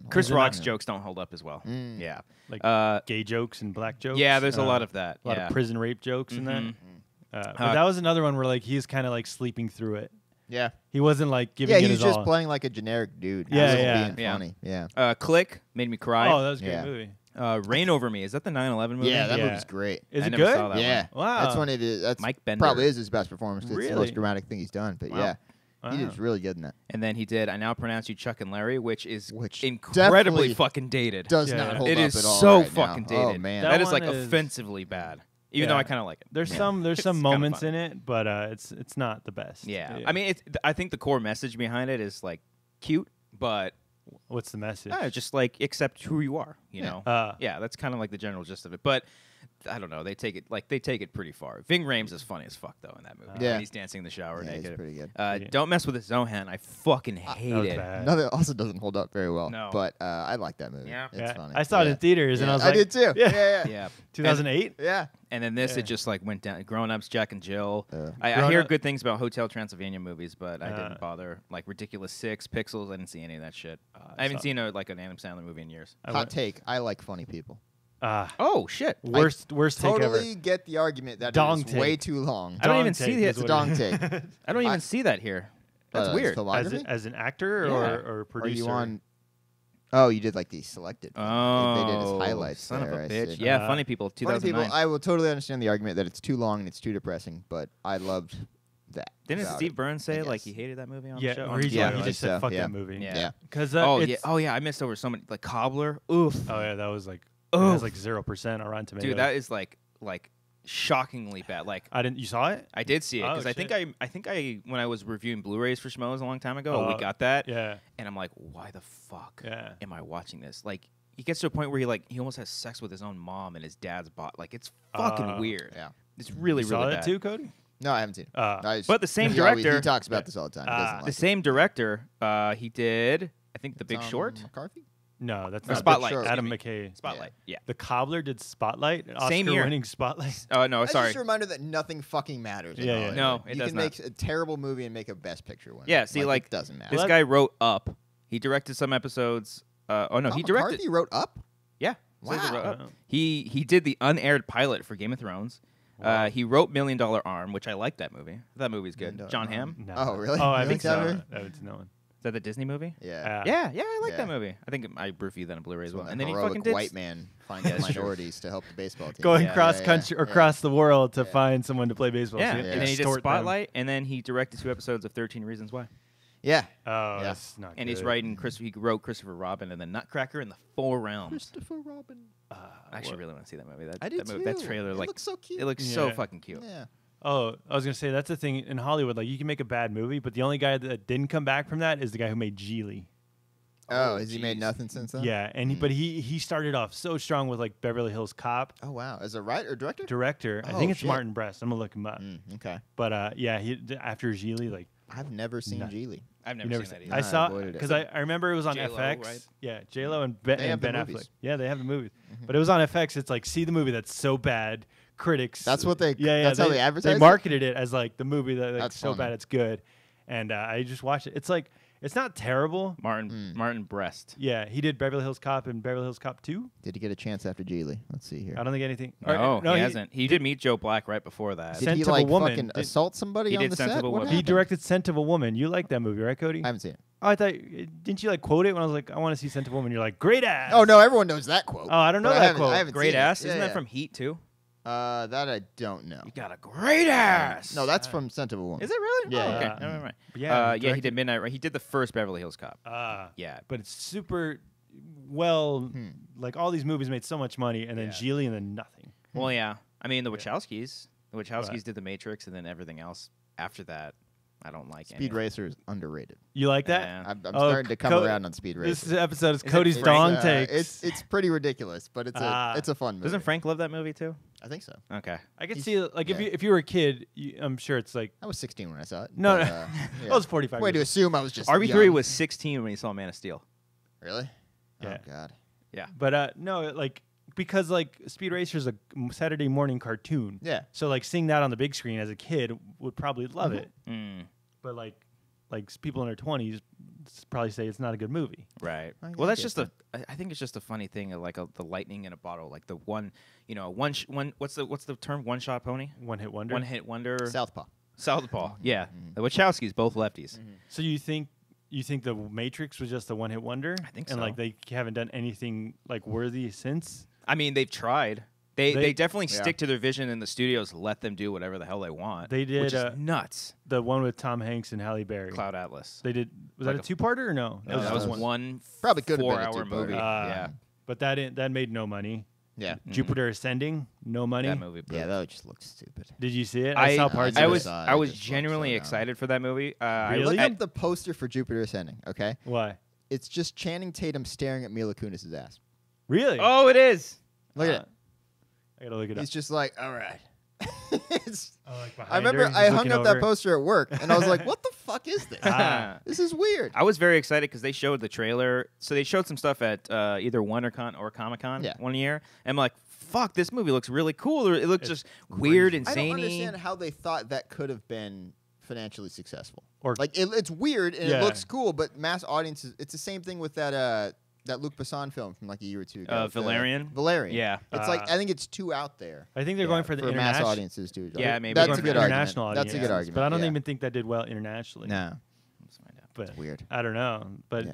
Chris Is it Rock's not- jokes don't hold up as well. Mm. Yeah. Like gay jokes and black jokes. Yeah, there's a lot of that. A lot yeah. of prison rape jokes in Mhm. that. But that was another one where like he's kind of like sleeping through it. Yeah. He wasn't like giving Yeah, it he his was just all. playing like a generic dude. He Yeah, wasn't yeah. being Yeah. funny. Yeah. Click made me cry. Oh, that was a great Yeah. movie. Reign Over Me. Is that the 9/11 movie? Yeah, that Yeah. movie's great. Is I it never good? saw that Yeah. one. Wow. That's when it is. That's Mike Bender. probably is his best performance. 'Cause It's the Really? most dramatic thing he's done. But Wow. yeah, he Wow. was really good in that. And then he did I Now Pronounce You Chuck and Larry, which is Which incredibly definitely fucking dated. Does Yeah. not hold It up is at all so right fucking now. dated. Oh man. That that is like one is- offensively bad. Even though Yeah. I kind of like it. There's Yeah. some It's some kinda moments fun. in it, but it's not the best. Yeah. I mean, I think the core message behind it is like cute, but what's the message? just like accept who you are. You Yeah. know. Yeah, that's kind of like the general gist of it. But I don't know. They take it pretty far. Ving Rhames is funny as fuck though in that movie. Yeah. When he's dancing in the shower Yeah, he's naked. pretty good. Yeah. Don't mess with the Zohan. I fucking hate That was it. bad. Another also doesn't hold up very well. No. But I like that movie. Yeah. It's Yeah. funny. I saw it Yeah. in theaters and Yeah, I was like, did too. Yeah. Yeah. Yeah. 2008. Yeah. And then this, Yeah. it just like went down. Grown Ups, Jack and Jill. I Grown hear Up- good things about Hotel Transylvania movies, but I didn't bother. Like Ridiculous Six, Pixels. I didn't see any of that shit. I haven't saw- seen an Adam Sandler movie in years. Hot take. I like funny people. Oh shit! Worst take ever. Totally get the argument that Dong it is way take. too long. I don't Dong even take see is it. It's what a dong it take. is. I don't even see that here. That's weird. Filmography? as an actor Yeah. or Or producer. you on? Oh, you did like the selected. Oh, they did his highlights. son there, of a I bitch! see. Yeah, Uh, Funny People, Funny 2009. people. I will totally understand the argument that it's too long and it's too depressing, but I loved that. Didn't about Steve it, Burns say I like guess. he hated that movie on yeah, the show? or he, Yeah, he I just think said so, fuck yeah. that movie. Yeah. Because Oh yeah. Oh yeah. I missed over so many like Cobbler. Oof. Oh yeah, that was like it Oof. has like 0% on Rotten Tomatoes. Dude, that is like shockingly bad. Like I didn't. You saw it? I did see it Oh, because I think I when I was reviewing Blu-rays for Schmoes a long time ago, we got that, Yeah. and I'm like, why the fuck Yeah. am I watching this? Like, he gets to a point where he almost has sex with his own mom and his dad's bot. Like, it's fucking weird. Yeah. It's really You really saw bad. that too, Cody? No, I haven't seen it. Uh, But the same Yeah, director, he talks about this all the time. He doesn't the like same director, he did I think The Big Tom Short. McCarthy? No, that's Or not Spotlight. Sure. Adam Excuse me. McKay. Spotlight. Yeah. The Cobbler did Spotlight. An Same year. Oscar-winning Spotlight. Oh no, It's sorry. just a reminder that nothing fucking matters. in Yeah, yeah. Hollywood. No, it you does can not. make a terrible movie and make a Best Picture winner. Yeah, see, like, it doesn't matter. This Well, guy wrote Up. He directed some episodes. Oh no, Tom he directed. McCarthy wrote Up. Yeah. Says he Wow. wrote Up. Wow. He did the unaired pilot for Game of Thrones. Wow. He wrote $1 Million Arm, which I like that movie. That movie's good. $1 John Million Hamm. No. Oh, really? Oh, I You think like that so. movie? I haven't seen that one. Is that the Disney movie? Yeah. Yeah, I like Yeah. that movie. I think I reviewed that on Blu-ray as well. When And a then he heroic fucking did white man finds Yeah, it's true. minorities to help the baseball team. Going Yeah. cross Yeah, country or yeah. across the world to Yeah. find someone to play baseball. Yeah, So you have and to then he did extort them. Spotlight, and then he directed 2 episodes of 13 Reasons Why. Yeah. Oh, Yeah. that's not And good. he's writing he wrote Christopher Robin and the Nutcracker and the Four Realms. Christopher Robin. I actually really want to see that movie. I do too. That trailer, It like, looks so cute. it looks so Yeah. fucking cute. Yeah. Oh, I was gonna say that's the thing in Hollywood. Like you can make a bad movie, but the only guy that didn't come back from that is the guy who made Geely. Oh, has he made jeez. nothing since then? Yeah, and but he started off so strong with like Beverly Hills Cop. Oh wow, as a writer or director? Director, I Oh, think it's shit. Martin Brest. I'm gonna look him up. Okay. But yeah, after Geely, like I've never seen No. Geely. I've you never never seen that seen. either. I No, I saw avoided it. because I remember it was on J-Lo, FX. right? Yeah, J-Lo and Ben, They and have the Ben Affleck. movies. Yeah, they have the movies. But it was on FX. It's like see the movie that's so bad. Critics. That's what they- Yeah, yeah. that's how they advertise They it? marketed it as like the movie that like, That's so funny. bad it's good, and I just watched it. It's like it's not terrible. Martin Brest. Yeah, he did Beverly Hills Cop and Beverly Hills Cop 2. Did he get a chance after Geely? Let's see here. I don't think anything. No, or- he hasn't. He did meet Joe Black right before that. Did Scent he of a like Woman. fucking Did- assault somebody He on did the Scent set? of a What Woman. He happened? directed Scent of a Woman. You like that movie, right, Cody? I haven't seen it. Oh, I thought didn't you like quote it when I was like, I want to see Scent of a Woman? You're like, great ass. Oh no, everyone knows that quote. Oh, I don't know But that haven't- quote. I haven't Great seen ass. It. Isn't Yeah, that from Heat too? That I don't know. You got a great ass. No, that's from Scent of a Woman. Is it really? Yeah, Oh, yeah. okay. Never mind. Yeah, Yeah, he did Midnight. Right? He did the first Beverly Hills Cop. Yeah. But it's super well. Like all these movies made so much money, and then Yeah. Geely, and then nothing. Well, yeah. I mean, the Wachowskis. The Wachowskis did The Matrix, and then everything else after that, I don't like. Speed Racer is underrated. You like that? Yeah. I'm Oh, starting to come around on Speed Racer. This episode is Is it Cody's Frank? dong takes. It's pretty ridiculous, but it's a fun movie. Doesn't Frank love that movie too? I think so. Okay. I could he's- see like yeah. if you were a kid, I'm sure it's like I was 16 when I saw it. No, but, no. yeah. I was 45. Way to years assume I was just RB3 young. was 16 when he saw Man of Steel. Really? Yeah. Oh God. Yeah. old. But no, like because like Speed Racer is a Saturday morning cartoon. Yeah. So like seeing that on the big screen as a kid would probably love it. Mm, But like people in their 20s probably say it's not a good movie. right. I Well, that's get just I think it's just a funny thing of like the lightning in a bottle, like the one, what's the term? One shot pony. One hit wonder. One hit wonder. Southpaw. Southpaw. Yeah. The Wachowskis, both lefties. So you think the Matrix was just a one hit wonder? I think And so. like they haven't done anything like worthy since. I mean, they've tried. They definitely Yeah. stick to their vision, and the studios let them do whatever the hell they want. They did, which is nuts. The one with Tom Hanks and Halle Berry. Cloud Atlas. They did. Was Like that a two-parter or no? No, that was one. one Probably could have been a 4-hour two-parter. movie. Yeah, But that made no money. Yeah. Jupiter Ascending, no money. that movie. Yeah, that just looks stupid. Did you see it? I saw parts I of was it. I was It just looks genuinely so dumb. excited for that movie. Really? Look I- up the poster for Jupiter Ascending, okay? Why? It's just Channing Tatum staring at Mila Kunis' ass. Really? oh, it is. Look at it. I gotta look it up. He's just like, all right. It's- Oh, like behind I remember her, he's I hung looking up over. that poster at work, and I was like, what the fuck is this? This is weird. I was very excited because they showed the trailer. So they showed some stuff at either WonderCon or Comic-Con Yeah. one year. And I'm like, fuck, this movie looks really cool. It looks just weird and I don't zany. understand how they thought that could have been financially successful. Or- Like it's weird and Yeah. it looks cool, but mass audiences. It's the same thing with that Luc Besson film from like a year or two ago. Valerian? Valerian. Yeah. It's like I think it's too out there. I think they're going for the for mass international. audiences too. Yeah, maybe. That's Going a for good international argument. That's a good audiences. argument. But I don't yeah. even think that did well internationally. No, Let's find out. But weird. I don't know. But Yeah.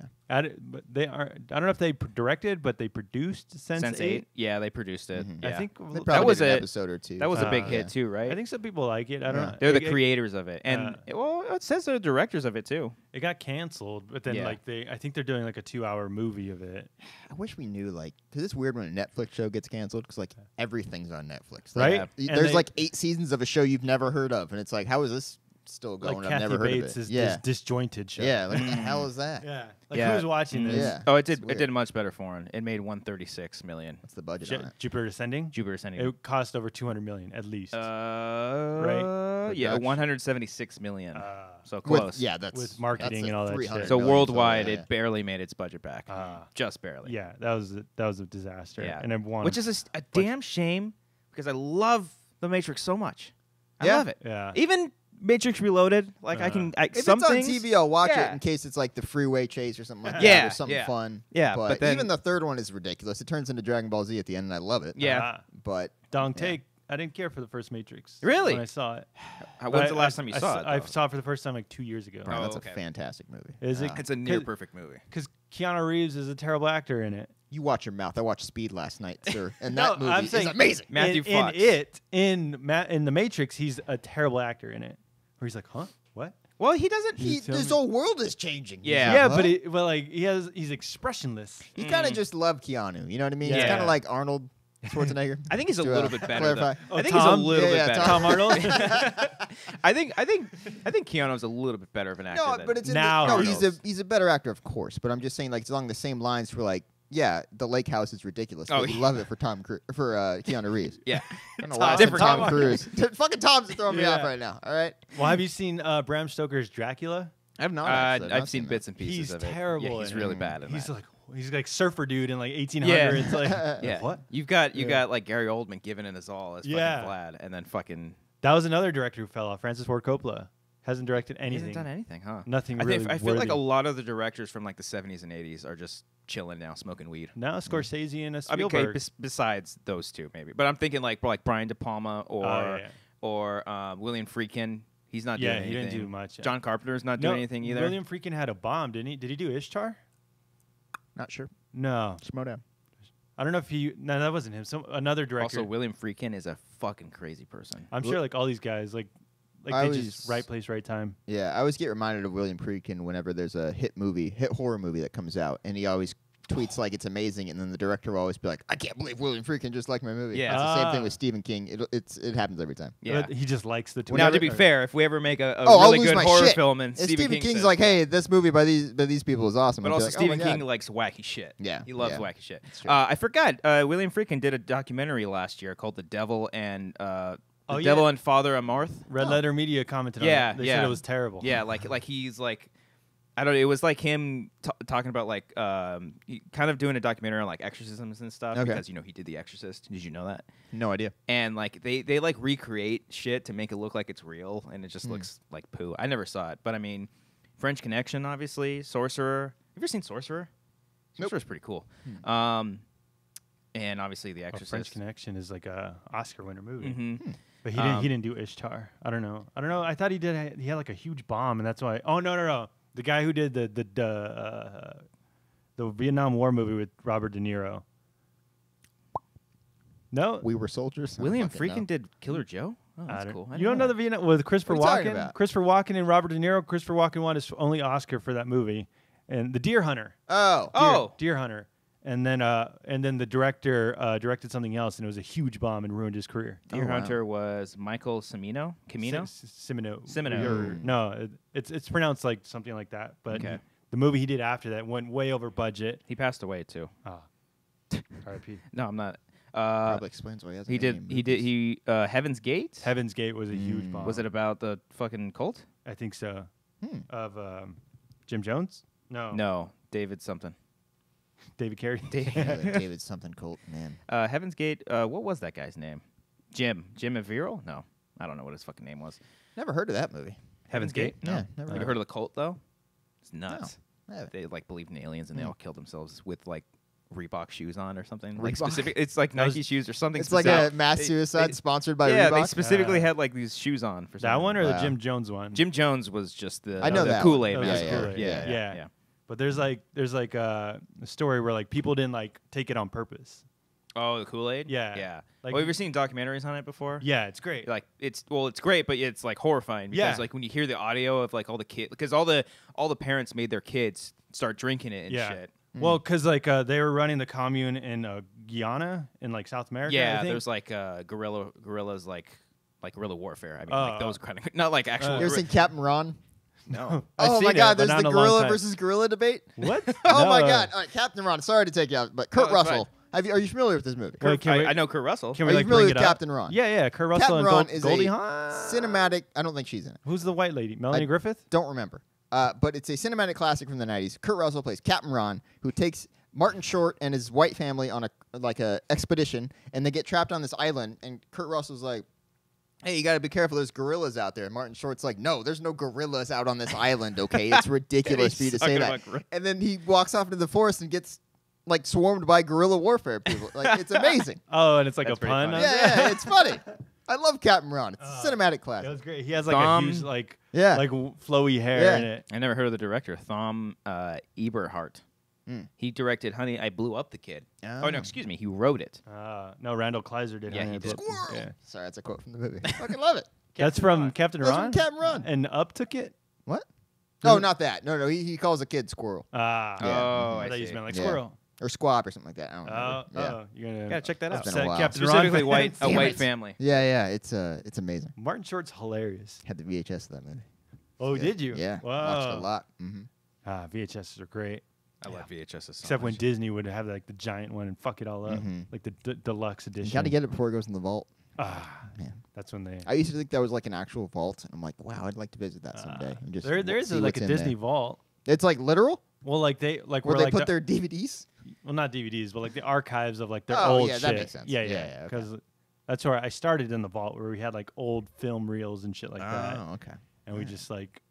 but they are. I don't know if they directed, but they produced Sense 8. Yeah, they produced it. Mhm. Yeah. I think They That probably was did an a- episode or two. that was a big Uh, hit yeah. too, right? I think some people like it. I don't Yeah. know. They're the It- creators of it, and it says they're the directors of it too. It got canceled, but then Yeah. like I think they're doing like a 2-hour movie of it. I wish we knew because it's weird when a Netflix show gets canceled because like everything's on Netflix, Right? Like, And there's they- like 8 seasons of a show you've never heard of, and it's like, how is this still going. Like I've Kathy never heard Bates of it. is Yeah. this disjointed show. Yeah. Like what the hell is that? Yeah. Like Yeah. who's watching this? Yeah. Oh, it It's did. It weird. did much better for him. It made 136 million. What's the budget on it? Jupiter Ascending. Jupiter Ascending. It cost over 200 million at least. right? Yeah, Production. 176 million. So close. That's With marketing that's and all that shit. 300 So million, worldwide, yeah. it barely made its budget back. Just barely. Yeah, that was a disaster. Yeah. And it won. Which is a damn shame because I love The Matrix so much. I Yeah. love it. Yeah. Even Matrix Reloaded, like I can. If Some it's on things, TV, I'll watch yeah. it in case it's like the freeway chase or something like that. Yeah, Or something yeah. fun. Yeah, But, but then- even the third one is ridiculous. It turns into Dragon Ball Z at the end, and I love it. Yeah. But Dong take. I didn't care for the first Matrix. Really? When I saw it. When's the last time you saw it? I though? saw it for the first time like 2 years ago. Brian, that's okay. a fantastic movie. Is it? It's a near perfect movie. Because Keanu Reeves is a terrible actor in it. You watch your mouth. I watched Speed last night, sir, and No, that movie I'm saying is amazing. Matthew in Fox. in The Matrix, he's a terrible actor in it. Where he's like, huh? What? Well, he doesn't. This whole world is changing. Yeah. Yeah, Huh? but like he's expressionless. You kind of just love Keanu. You know what I mean? It's Yeah. kind of like Arnold Schwarzenegger. I think he's a To, little bit better. clarify. Though. I think he's a Tom? little Yeah, bit yeah, better. Tom Arnold. I think Keanu's a little bit better of an actor. No, than but it's Now no. Arnold's. He's a better actor, of course. But I'm just saying, like, it's along the same lines for like, yeah, the Lake House is ridiculous. Oh, But you yeah. love it for Keanu Reeves. yeah. I don't know why I said Different Tom Tom Cruise. Fucking Tom's throwing me Yeah. off right now. All right, Well, have you seen Bram Stoker's Dracula? I have not. Actually. I've seen bits and pieces He's of it. terrible Yeah, he's in really it. bad in He's that. like surfer dude in like 1800s. Yeah. Like Yeah. what? You got like Gary Oldman giving it his all as Yeah. fucking Vlad, and then fucking That was another director who fell off. Francis Ford Coppola hasn't directed he anything. hasn't done anything, huh? Nothing I really. think I feel like worthy. a lot of the directors from like the 70s and 80s are just chilling now, smoking weed. Now Scorsese and a I mean, Spielberg. okay, besides those two, maybe. But I'm thinking like Brian De Palma or yeah. William Friedkin. He's not Yeah, doing he anything. didn't do much. John Carpenter's not No, doing anything either. William Friedkin had a bomb, didn't he? Did he do Ishtar? Not sure. No, Shimoda. I don't know if he. No, that wasn't him. Another director. Also, William Friedkin is a fucking crazy person. I'm sure like all these guys like I they just was- right place, right time. Yeah, I always get reminded of William Friedkin whenever there's a hit horror movie that comes out, and he always tweets like it's amazing, and then the director will always be like, "I can't believe William Friedkin just liked my movie." Yeah. it's the same Ah. thing with Stephen King. It happens every time. Yeah. But he just likes the. Now, to be Twitter. fair, if we ever make a I'll really lose good my horror shit. film and If Stephen King King's says- like, "Hey, this movie by these people is awesome," But I'll be also, like, "Oh my Stephen King God." likes wacky shit. Yeah, He loves yeah. wacky shit. true. I forgot. William Friedkin did a documentary last year called "The Devil and Oh, yeah. Devil and Father Amarth." Red Letter Media commented Yeah, on it. They yeah. said it was terrible. Yeah, like he's like, I don't know. It was like him talking about like kind of doing a documentary on like exorcisms and stuff Okay. because he did The Exorcist. Did you know that? No idea. And like they like recreate shit to make it look like it's real, and it just looks like poo. I never saw it, but I mean, French Connection, obviously, Sorcerer. Have you ever seen Sorcerer? Nope. Sorcerer's pretty cool. And obviously The Oh, Exorcist. French Connection is like a Oscar winner movie. Mm-hmm. But he didn't do Ishtar. I don't know. I thought he did. He had like a huge bomb, and that's why. Oh no. The guy who did the Vietnam War movie with Robert De Niro. No, We Were Soldiers. I don't William fucking know. Freaking did Killer Joe. Oh, I that's don't- cool. I You didn't don't know the that. Vietnam with Christopher What are you talking Walken? about? Christopher Walken and Robert De Niro. Christopher Walken won his only Oscar for that movie, and The Deer Hunter. Oh, Deer Hunter. And then the director directed something else, and it was a huge bomb and ruined his career. Deer Oh, wow. Hunter was Michael Cimino. Camino. Cimino. Cimino. Or- No, it's pronounced like something like that. But Okay. the movie he did after that went way over budget. He passed away too. R.I.P. No, I'm not. probably explains why he hasn't. He made any did. movies. Heaven's Gate. Heaven's Gate was a huge bomb. Was it about the fucking cult? I think so. Hmm. Of Jim Jones? No. No, David something. David Carey. Yeah, the David something cult man. Heaven's Gate. What was that guy's name? Jim Averill? No, I don't know what his fucking name was. Never heard of that movie. Heaven's Gate? No. Yeah, never Have you heard heard of the cult though? It's nuts. I haven't. They like believed in aliens and they Hmm. all killed themselves with like Reebok shoes on or something. Like Reebok? specific. It's like That was- Nike shoes or something. It's like a specific. mass They- suicide they- sponsored by yeah, Reebok. they specifically had like these shoes on for That something. one or the Wow. Jim Jones one? Jim Jones was just the I know the that Kool-Aid one. That was master. Kool-Aid. Yeah, Yeah. yeah. But there's like a story where like people didn't like take it on purpose. Oh, the Kool-Aid. Yeah. yeah. Like- Well, have you ever seen documentaries on it before? Yeah, it's great. Like it's great, but it's like horrifying because Yeah. like when you hear the audio of like all the kids, because all the parents made their kids start drinking it and Yeah. shit. Well, because like they were running the commune in Guyana in like South America. I Yeah, think. there's like gorillas like like guerrilla warfare. I mean, like those kind of not like actual. You ever seen Captain Ron? No. Oh my God! There's the gorilla versus gorilla debate. What? Oh my God! All right, Captain Ron. Sorry to take you out, but Kurt Russell. Are you familiar with this movie? Wait, I know Kurt Russell. Can Are we you like familiar bring with it up? Captain Ron? Yeah. Kurt Russell Captain and Ron is Goldie a Hawn. cinematic. I don't think she's in it. Who's the white lady? Melanie Griffith? Don't remember. But it's a cinematic classic from the 90s. Kurt Russell plays Captain Ron, who takes Martin Short and his white family on a expedition, and they get trapped on this island. And Kurt Russell's like, "Hey, you got to be careful. There's gorillas out there." And Martin Short's like, "No, there's no gorillas out on this island. Okay, it's ridiculous for you to say that." And then he walks off into the forest and gets like swarmed by guerrilla warfare people. Like it's amazing. Oh, and it's like That's a pretty pun. funny. on Yeah, it's funny. I love Captain Ron. It's a cinematic That classic. was great. He has like Thom- a huge like Yeah. like flowy hair Yeah. in it. I never heard of the director, Thom Eberhardt. He directed Honey, I Blew Up the Kid. Oh, no, excuse me. He wrote it. No, Randall Kleiser did. Yeah, Honey, he I did. Blew Up the- Squirrel. Sorry, that's a quote from the movie. I fucking love it. That's from Captain That's Ron. from Captain Ron. And Up took it. What? Oh, not that. No, he calls a kid squirrel Ah. Yeah. Oh, I I thought you see. meant like Yeah. squirrel. or squab or something like that. I don't remember. Yeah. You're gonna Gotta check that out. It's been a upset while. Captain Ron Specifically fans. a Damn white it. family. Yeah, it's amazing. Martin Short's hilarious. Had the VHS of that movie. Oh, did you? Yeah, Wow. watched a lot. Mm-hmm. VHSs are great. I love VHS. So Except when much. Disney would have like the giant one and fuck it all up, like the deluxe edition. You got to get it before it goes in the vault. Man. That's when they. I used to think that was like an actual vault. I'm like, wow, I'd like to visit that someday. And just there is see like what's a in Disney there. vault. It's like literal. Well, like they like Where where they like put their DVDs. well, not DVDs, but like the archives of like their Oh, old yeah, shit. that makes sense. Yeah, Yeah, yeah. okay. Because that's where I started in the vault, where we had like old film reels and shit like that, Oh, okay. and we just like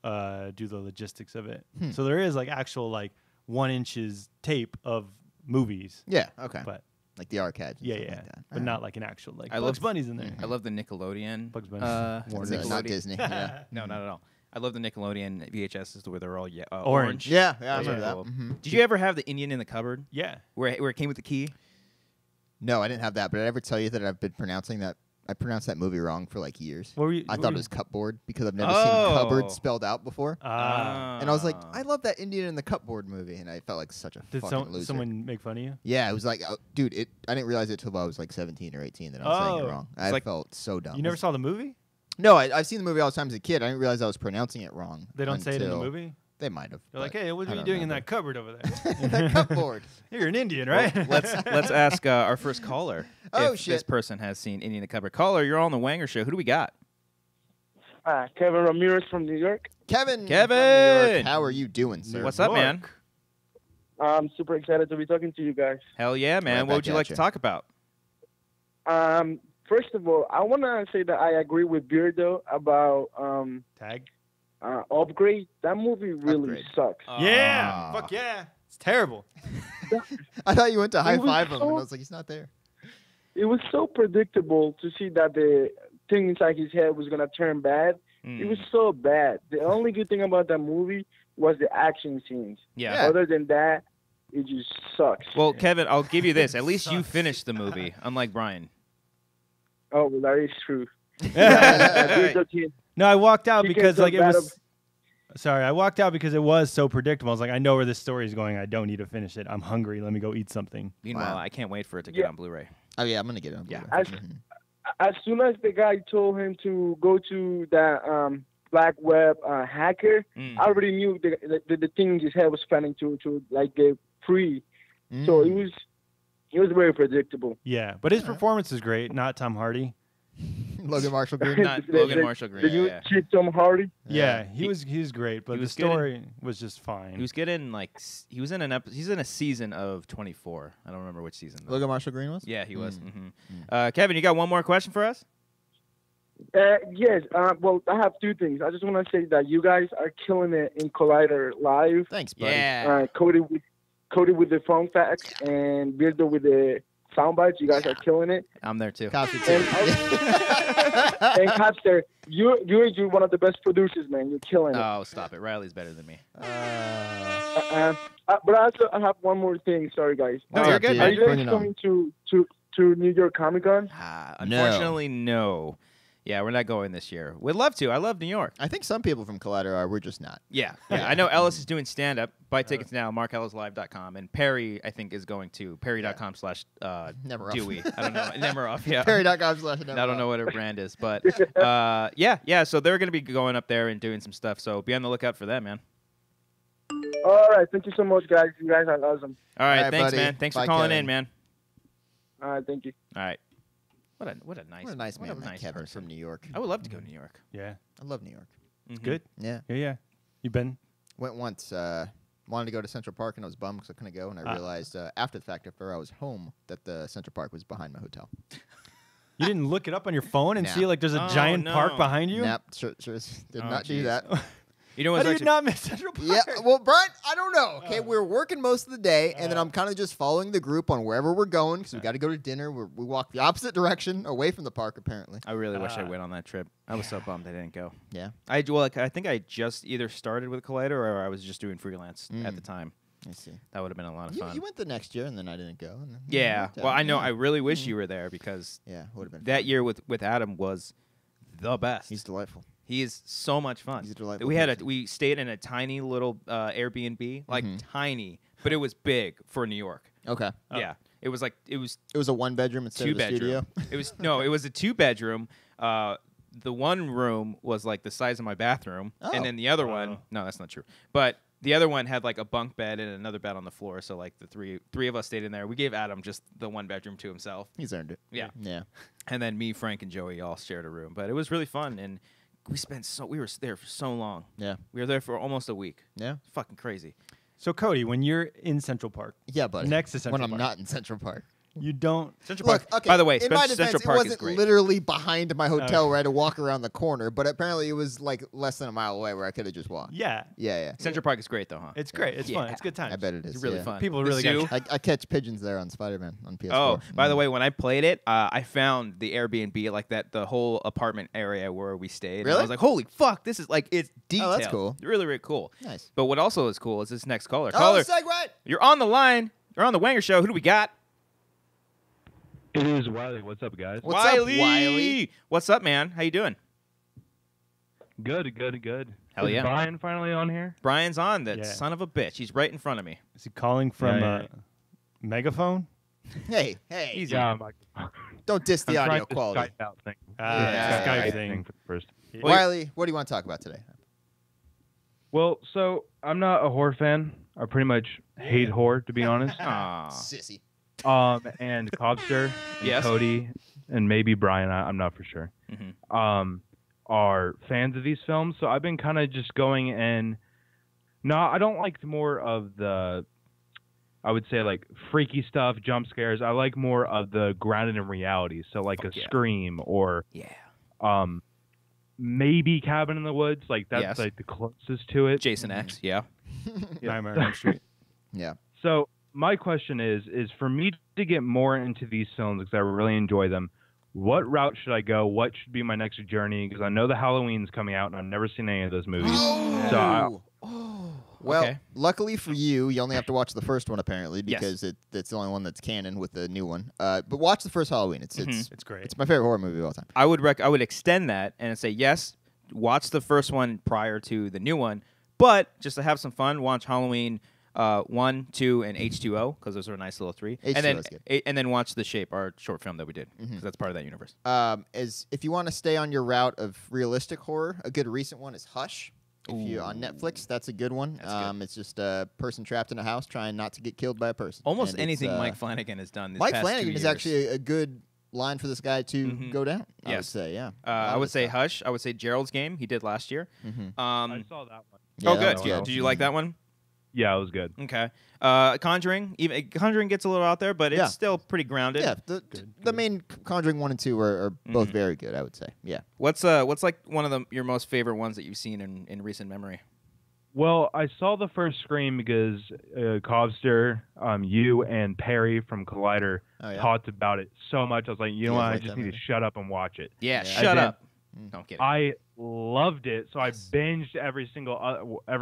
do the logistics of it. Hmm. So there is like actual like 1 inches tape of movies, Yeah, okay. but Like the archives. and yeah, stuff yeah, like that. but not like an actual like I Bugs love- Bunny's in there. I love the Nickelodeon. Bugs Bunny. It's, not Disney. Yeah. No, not at all. I love the Nickelodeon VHSs where they're all Orange. orange. Yeah, I Those are remember that. cool. Mhm. Did you ever have the Indian in the cupboard Yeah. where it came with the key? No, I didn't have that. But did I ever tell you that I've been pronouncing that? I pronounced that movie wrong for like years. What were you, I what thought were it was you- cupboard because I've never Oh. seen cupboard spelled out before. And I was like, Ah. I love that Indian in the cupboard movie, and I felt like such a Did fucking loser. someone make fun of you? Yeah, it was like, dude, I didn't realize it till I was like 17 or 18 that I was saying Oh. it wrong. It's I like- felt so dumb. You never saw the movie? No, I've seen the movie all the time as a kid. I didn't realize I was pronouncing it wrong. They don't say it in the until- movie. They might have. They're like, but hey, what I are you don't doing in remember. that cupboard over there? In that cupboard? You're an Indian, right? Let's ask our first caller Oh, if shit. this person has seen Indian in the Cupboard. Caller, you're on the Wanger Show. Who do we got? Kevin Ramirez from New York. Kevin. from Kevin! New York, how are you doing, sir? What's up, man? I'm super excited to be talking to you guys. Hell yeah, man. Right What would back you at like ya. to talk about? First of all, I want to say that I agree with Beardo about Tag. Upgrade. That movie really Upgrade. sucks. Yeah. Ah. Fuck yeah. It's terrible. I thought you went to high was five him, and I so- was like, he's not there. It was so predictable to see that the thing inside his head was going to turn bad. It was so bad. The only good thing about that movie was the action scenes. Yeah. Other than that, it just sucks. Well, Kevin, I'll give you this. At least you Sucks. finished the movie, unlike Brian. Oh, well, that is true. Right. Beardo team- No, I walked out You because can't like it feel bad was. Sorry, I walked out because it was so predictable. I was like, I know where this story is going. I don't need to finish it. I'm hungry. Let me go eat something. Meanwhile, Wow. I can't wait for it to get Yeah. on Blu-ray. Oh, yeah, I'm going to get him. Yeah. As soon as the guy told him to go to that black web hacker, I already knew the thing in his head was planning to like get free. So it was very predictable. Yeah, but his performance is great. Not Tom Hardy. Logan Marshall Green. Not Logan Marshall Green. Did you Yeah. see Tom Hardy? Yeah, He- he was great, but he the was good in- story was just fine. He was good in he was in he's in a season of 24. I don't remember which season. Though. Logan Marshall Green was? Yeah, he was. Kevin, you got one more question for us? Yes. Well, I have two things. I just want to say that you guys are killing it in Collider Live. Thanks, buddy. Yeah. Cody with the phone facts and Beardo with the sound bites. You guys are killing it. I'm there too. Coffee And, too. and Capster, you're one of the best producers, man. You're killing it. Oh, stop it. Riley's better than me. But I have one more thing. Sorry, guys. No, you're good, Are man. you Bring guys it on. coming to New York Comic Con? Unfortunately, no. Yeah, we're not going this year. We'd love to. I love New York. I think some people from Collider are. We're just not. Yeah. I know Ellis is doing stand-up. Buy tickets now, markellislive.com. And Perry, I think, is going to perry.com/Dewey. I don't know. Nemiroff, yeah. Perry.com/Nemiroff. I don't know what her brand is. But, yeah. So they're going to be going up there and doing some stuff. So be on the lookout for that, man. All right. Thank you so much, guys. You guys are awesome. All right. All right, Thanks, buddy. man. Thanks Bye, for calling Kevin. in, man. All right. Thank you. All right. What a nice man, that nice Kevin person. from New York. I would love to go to New York. Yeah. I love New York. Mhm. Good. Yeah. Yeah. You been? Went once. Wanted to go to Central Park, and I was bummed because I couldn't go. And I realized after the fact, after I was home, that the Central Park was behind my hotel. You didn't look it up on your phone and No. see like there's a Oh, giant no. park behind you? Nap, sure did Oh, not do jeez. that. You know How what's do you actually not miss Central Park? Yeah, well, Brian, I don't know. Okay, we're working most of the day, and then I'm kind of just following the group on wherever we're going because we got to go to dinner. We walk the opposite direction away from the park, apparently. I really wish I went on that trip. I was so bummed I didn't go. Yeah, I think I just either started with Collider or I was just doing freelance at the time. I see. That would have been a lot of fun. You went the next year, and then I didn't go. And then Yeah. worked out. Well, I know. Yeah. I really wish you were there because Yeah, would have been. that year with Adam was the best. He's delightful. He is so much fun. He's a delightful person. We stayed in a tiny little Airbnb, like tiny, but it was big for New York. Okay, Yeah. It was it was a one bedroom instead of a studio. It was it was a 2-bedroom. The one room was like the size of my bathroom, and then the other one, no, that's not true. But the other one had like a bunk bed and another bed on the floor. So like the three of us stayed in there. We gave Adam just the one bedroom to himself. He's earned it. Yeah. Yeah. And then me, Frank, and Joey all shared a room. But it was really fun, and we were there for so long. Yeah. We were there for almost a week. Yeah. Fucking crazy. So Cody, when you're in Central Park, Yeah, buddy. Next to Central when I'm Park. not in Central Park. you don't. Central Look, Park. okay. By the way, in my defense, Central Park it is wasn't great. literally behind my hotel where I had to walk around the corner, but apparently it was like less than a mile away where I could have just walked. Yeah. Yeah. Central Park is great, though, huh? It's great. It's fun. Yeah. It's good times. I bet it is. It's really yeah. fun. People The really zoo. got I catch pigeons there on Spider-Man on PS4. Oh, by the way, when I played it, I found the Airbnb, like the whole apartment area where we stayed. And Really? I was like, holy fuck, this is like, it's detailed. Oh, that's cool. Really, really cool. Nice. But what also is cool is this next caller. Oh, Caller, segue! you're on the line. You're on the Wanger Show. Who do we got? It is Wiley. What's up, guys? What's up, Wiley? What's up, man? How you doing? Good. Hell is yeah. Brian finally on here? Brian's on. That Yeah. son of a bitch. He's right in front of me. Is he calling from Yeah. megaphone? Hey, Easy. Yeah, I'm like, don't diss the I'm audio trying to quality. Skype out thing. Yeah. Skype Skype thing. for the first. Well, Wiley, what do you want to talk about today? Well, so I'm not a horror fan. I pretty much hate horror, to be honest. Aw. Sissy. And Cobster, and Yes. Cody, and maybe Brian. I'm not for sure. Mhm. Are fans of these films, so I've been kind of just going and. No, I don't like more of the. I would say like freaky stuff, jump scares. I like more of the grounded in reality. So like Fuck a yeah. Scream or Yeah. maybe Cabin in the Woods. Like that's Yes. like the closest to it. Jason X. Yeah. Nightmare on Elm Street. Yeah. So my question is for me to get more into these films because I really enjoy them. What route should I go? What should be my next journey? Because I know the Halloween's coming out and I've never seen any of those movies. So I, Well, Okay. luckily for you, you only have to watch the first one apparently Yes. because it's the only one that's canon with the new one. But watch the first Halloween. It's It's great. it's my favorite horror movie of all time. I would extend that and say yes, watch the first one prior to the new one, but just to have some fun, watch Halloween 1, 2, and H2O because those are a nice little 3, and then H2O is good. and then watch The Shape, our short film that we did because that's part of that universe. As if you want to stay on your route of realistic horror, a good recent one is Hush. If you on Netflix, that's a good one. That's good. It's just a person trapped in a house trying not to get killed by a person. Almost And it's, anything Mike Flanagan has done. This Mike past Flanagan 2 is years. actually a good line for this guy to go down. I would Yes. say, yeah. I would say Hush. I would say Gerald's Game. He did last year. I saw that one. Yeah, Oh, that good. was Did you like that one? Yeah, it was good. Okay. Conjuring. Even Conjuring gets a little out there, but it's Yeah. still pretty grounded. Yeah, the main Conjuring 1 and 2 are both very good, I would say. Yeah. What's like one of your most favorite ones that you've seen in recent memory? Well, I saw the first Scream because Cobster, you, and Perry from Collider Oh, yeah? talked about it so much. I was like, you know You what? guys I like just that need to movie? shut up and watch it. Yeah. Yeah. Shut I up. Don't get it. I loved it, so I binged every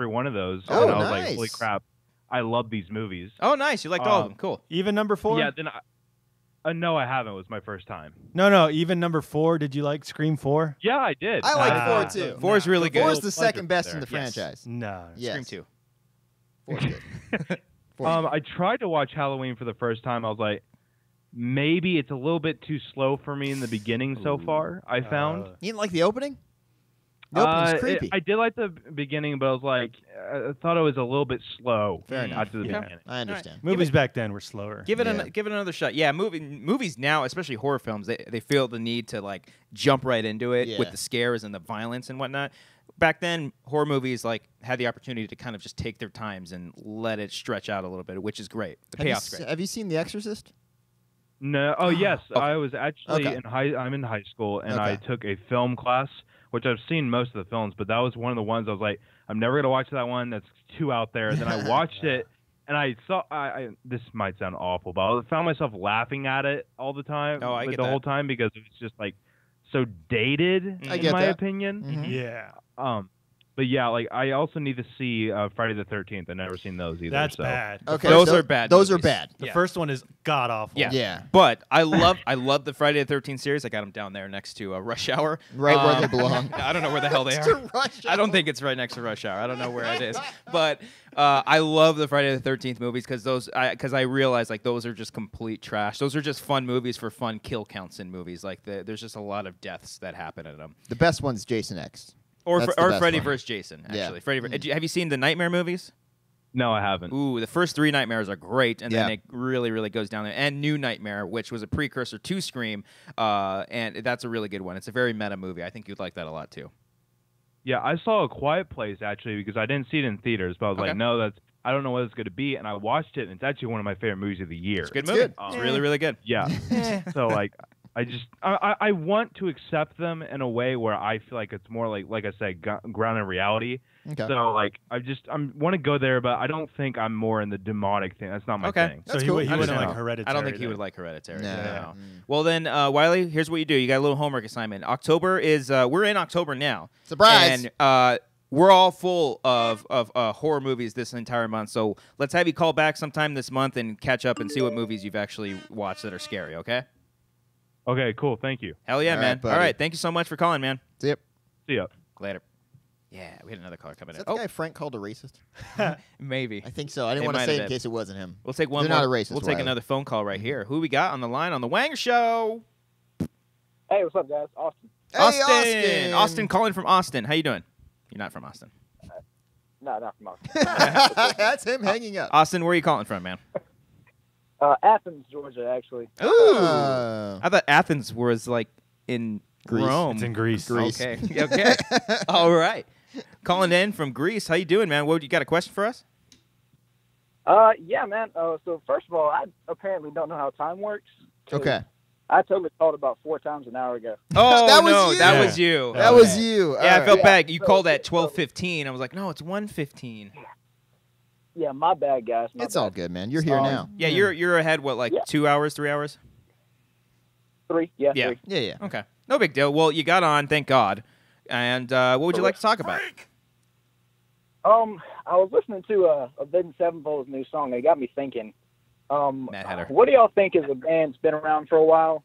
one of those. Oh, and I was like, nice. holy crap, I love these movies. Oh, nice. You liked all of them. Cool. Even number 4? Yeah, No, I haven't. It was my first time. No. Even number 4. Did you like Scream 4? Yeah, I did. I like 4 too. 4 is really good. 4 is the Pleasure second best there. in the Yes. franchise. No. Yes. Scream 2. 4 is good. 4 is I tried to watch Halloween for the first time. I was like, maybe it's a little bit too slow for me in the beginning so far. I found. You didn't like the opening? The opening's creepy. I did like the beginning, but I was like, I thought it was a little bit slow. Fair enough. After the Yeah. beginning. I understand. Movies back then were slower. Give it Yeah. give it another shot. Yeah, movies now, especially horror films, they feel the need to like jump right into it Yeah. with the scares and the violence and whatnot. Back then, horror movies like had the opportunity to kind of just take their times and let it stretch out a little bit, which is great. The payoff's great. Have you seen The Exorcist? No. Oh yes, Okay. I was actually Okay. I'm in high school, and I Okay. took a film class, which I've seen most of the films, but that was one of the ones I was like, I'm never gonna watch that one. That's too out there. And then I watched it, and I saw. This might sound awful, but I found myself laughing at it all the time. Oh, I like, get the that. whole time because it was just like so dated, I in get my that. opinion. Mhm. Yeah. But yeah, like I also need to see Friday the 13th. I've never seen those either. That's so. bad. Okay, Those tho- are bad Those are movies. bad. The Yeah. first one is god awful. Yeah. Yeah. But I love the Friday the 13th series. I got them down there next to Rush Hour. Right where they belong. I don't know where the hell they Next are. to Rush I don't Hour. think it's right next to Rush Hour. I don't know where it is. But I love the Friday the 13th movies because I realize like those are just complete trash. Those are just fun movies for fun kill counts in movies. Like there's just a lot of deaths that happen in them. The best one's Jason X. Or That's the best Freddy one. vs. Jason. Yeah. Actually, have you seen the Nightmare movies? No, I haven't. Ooh, the first 3 Nightmares are great, and Yeah. then it really, really goes down there. And New Nightmare, which was a precursor to Scream, and that's a really good one. It's a very meta movie. I think you'd like that a lot too. Yeah, I saw A Quiet Place actually because I didn't see it in theaters, but I was Okay. like, no, I don't know what it's going to be, and I watched it, and it's actually one of my favorite movies of the year. It's a good It's movie. good. It's really, really good. Yeah. So like, I want to accept them in a way where I feel like it's more like I said, grounded in reality. Okay. So like, I want to go there, but I don't think I'm more in the demonic thing. That's not my Okay. thing. So That's he, cool. he I wouldn't understand. like Hereditary. I don't think he then. would like Hereditary. No. No. Well then, Wiley, here's what you do. You got a little homework assignment. October is we're in October now. Surprise. And we're all full of horror movies this entire month. So let's have you call back sometime this month and catch up and see what movies you've actually watched that are scary. Okay? Okay, cool. Thank you. Hell yeah, All man. right, buddy. All right. Thank you so much for calling, man. See ya. See ya. Later. Yeah, we had another caller coming Is in. that the guy Frank called a racist? Maybe. I think so. I didn't It want to might say have it in been. case it wasn't him. We'll take one They're more. not a racist, We'll take Riley. another phone call right here. Who we got on the line on the Wanger Show? Hey, what's up, guys? Austin. Hey, Austin calling from Austin. How you doing? You're not from Austin. No, not from Austin. That's him hanging up. Austin, where are you calling from, man? Athens, Georgia, actually. Ooh. Oh. I thought Athens was like in Greece. Rome. It's in Greece. Greece. Okay. Okay. All right. Calling in from Greece. How you doing, man? What you got a question for us? Yeah, man. So first of all, I apparently don't know how time works. 'cause Okay. I totally called about 4 times an hour ago. Oh That was no, you. that Yeah. was you. That That Okay. was you. Yeah, All I right. felt Yeah. bad. You So- called at 12:15. I was like, no, it's 1:15. Yeah, my bad, guys. My It's bad. all good, man. You're here Um, now. Yeah, you're ahead. What, like Yeah. 2 hours, 3 hours? 3. Yeah, Yeah. 3. Yeah, yeah. Okay, no big deal. Well, you got on, thank God. And what would you like to talk about? I was listening to Avenged Sevenfold's new song. It got me thinking. Mad Hatter. What do y'all think is a band's been around for a while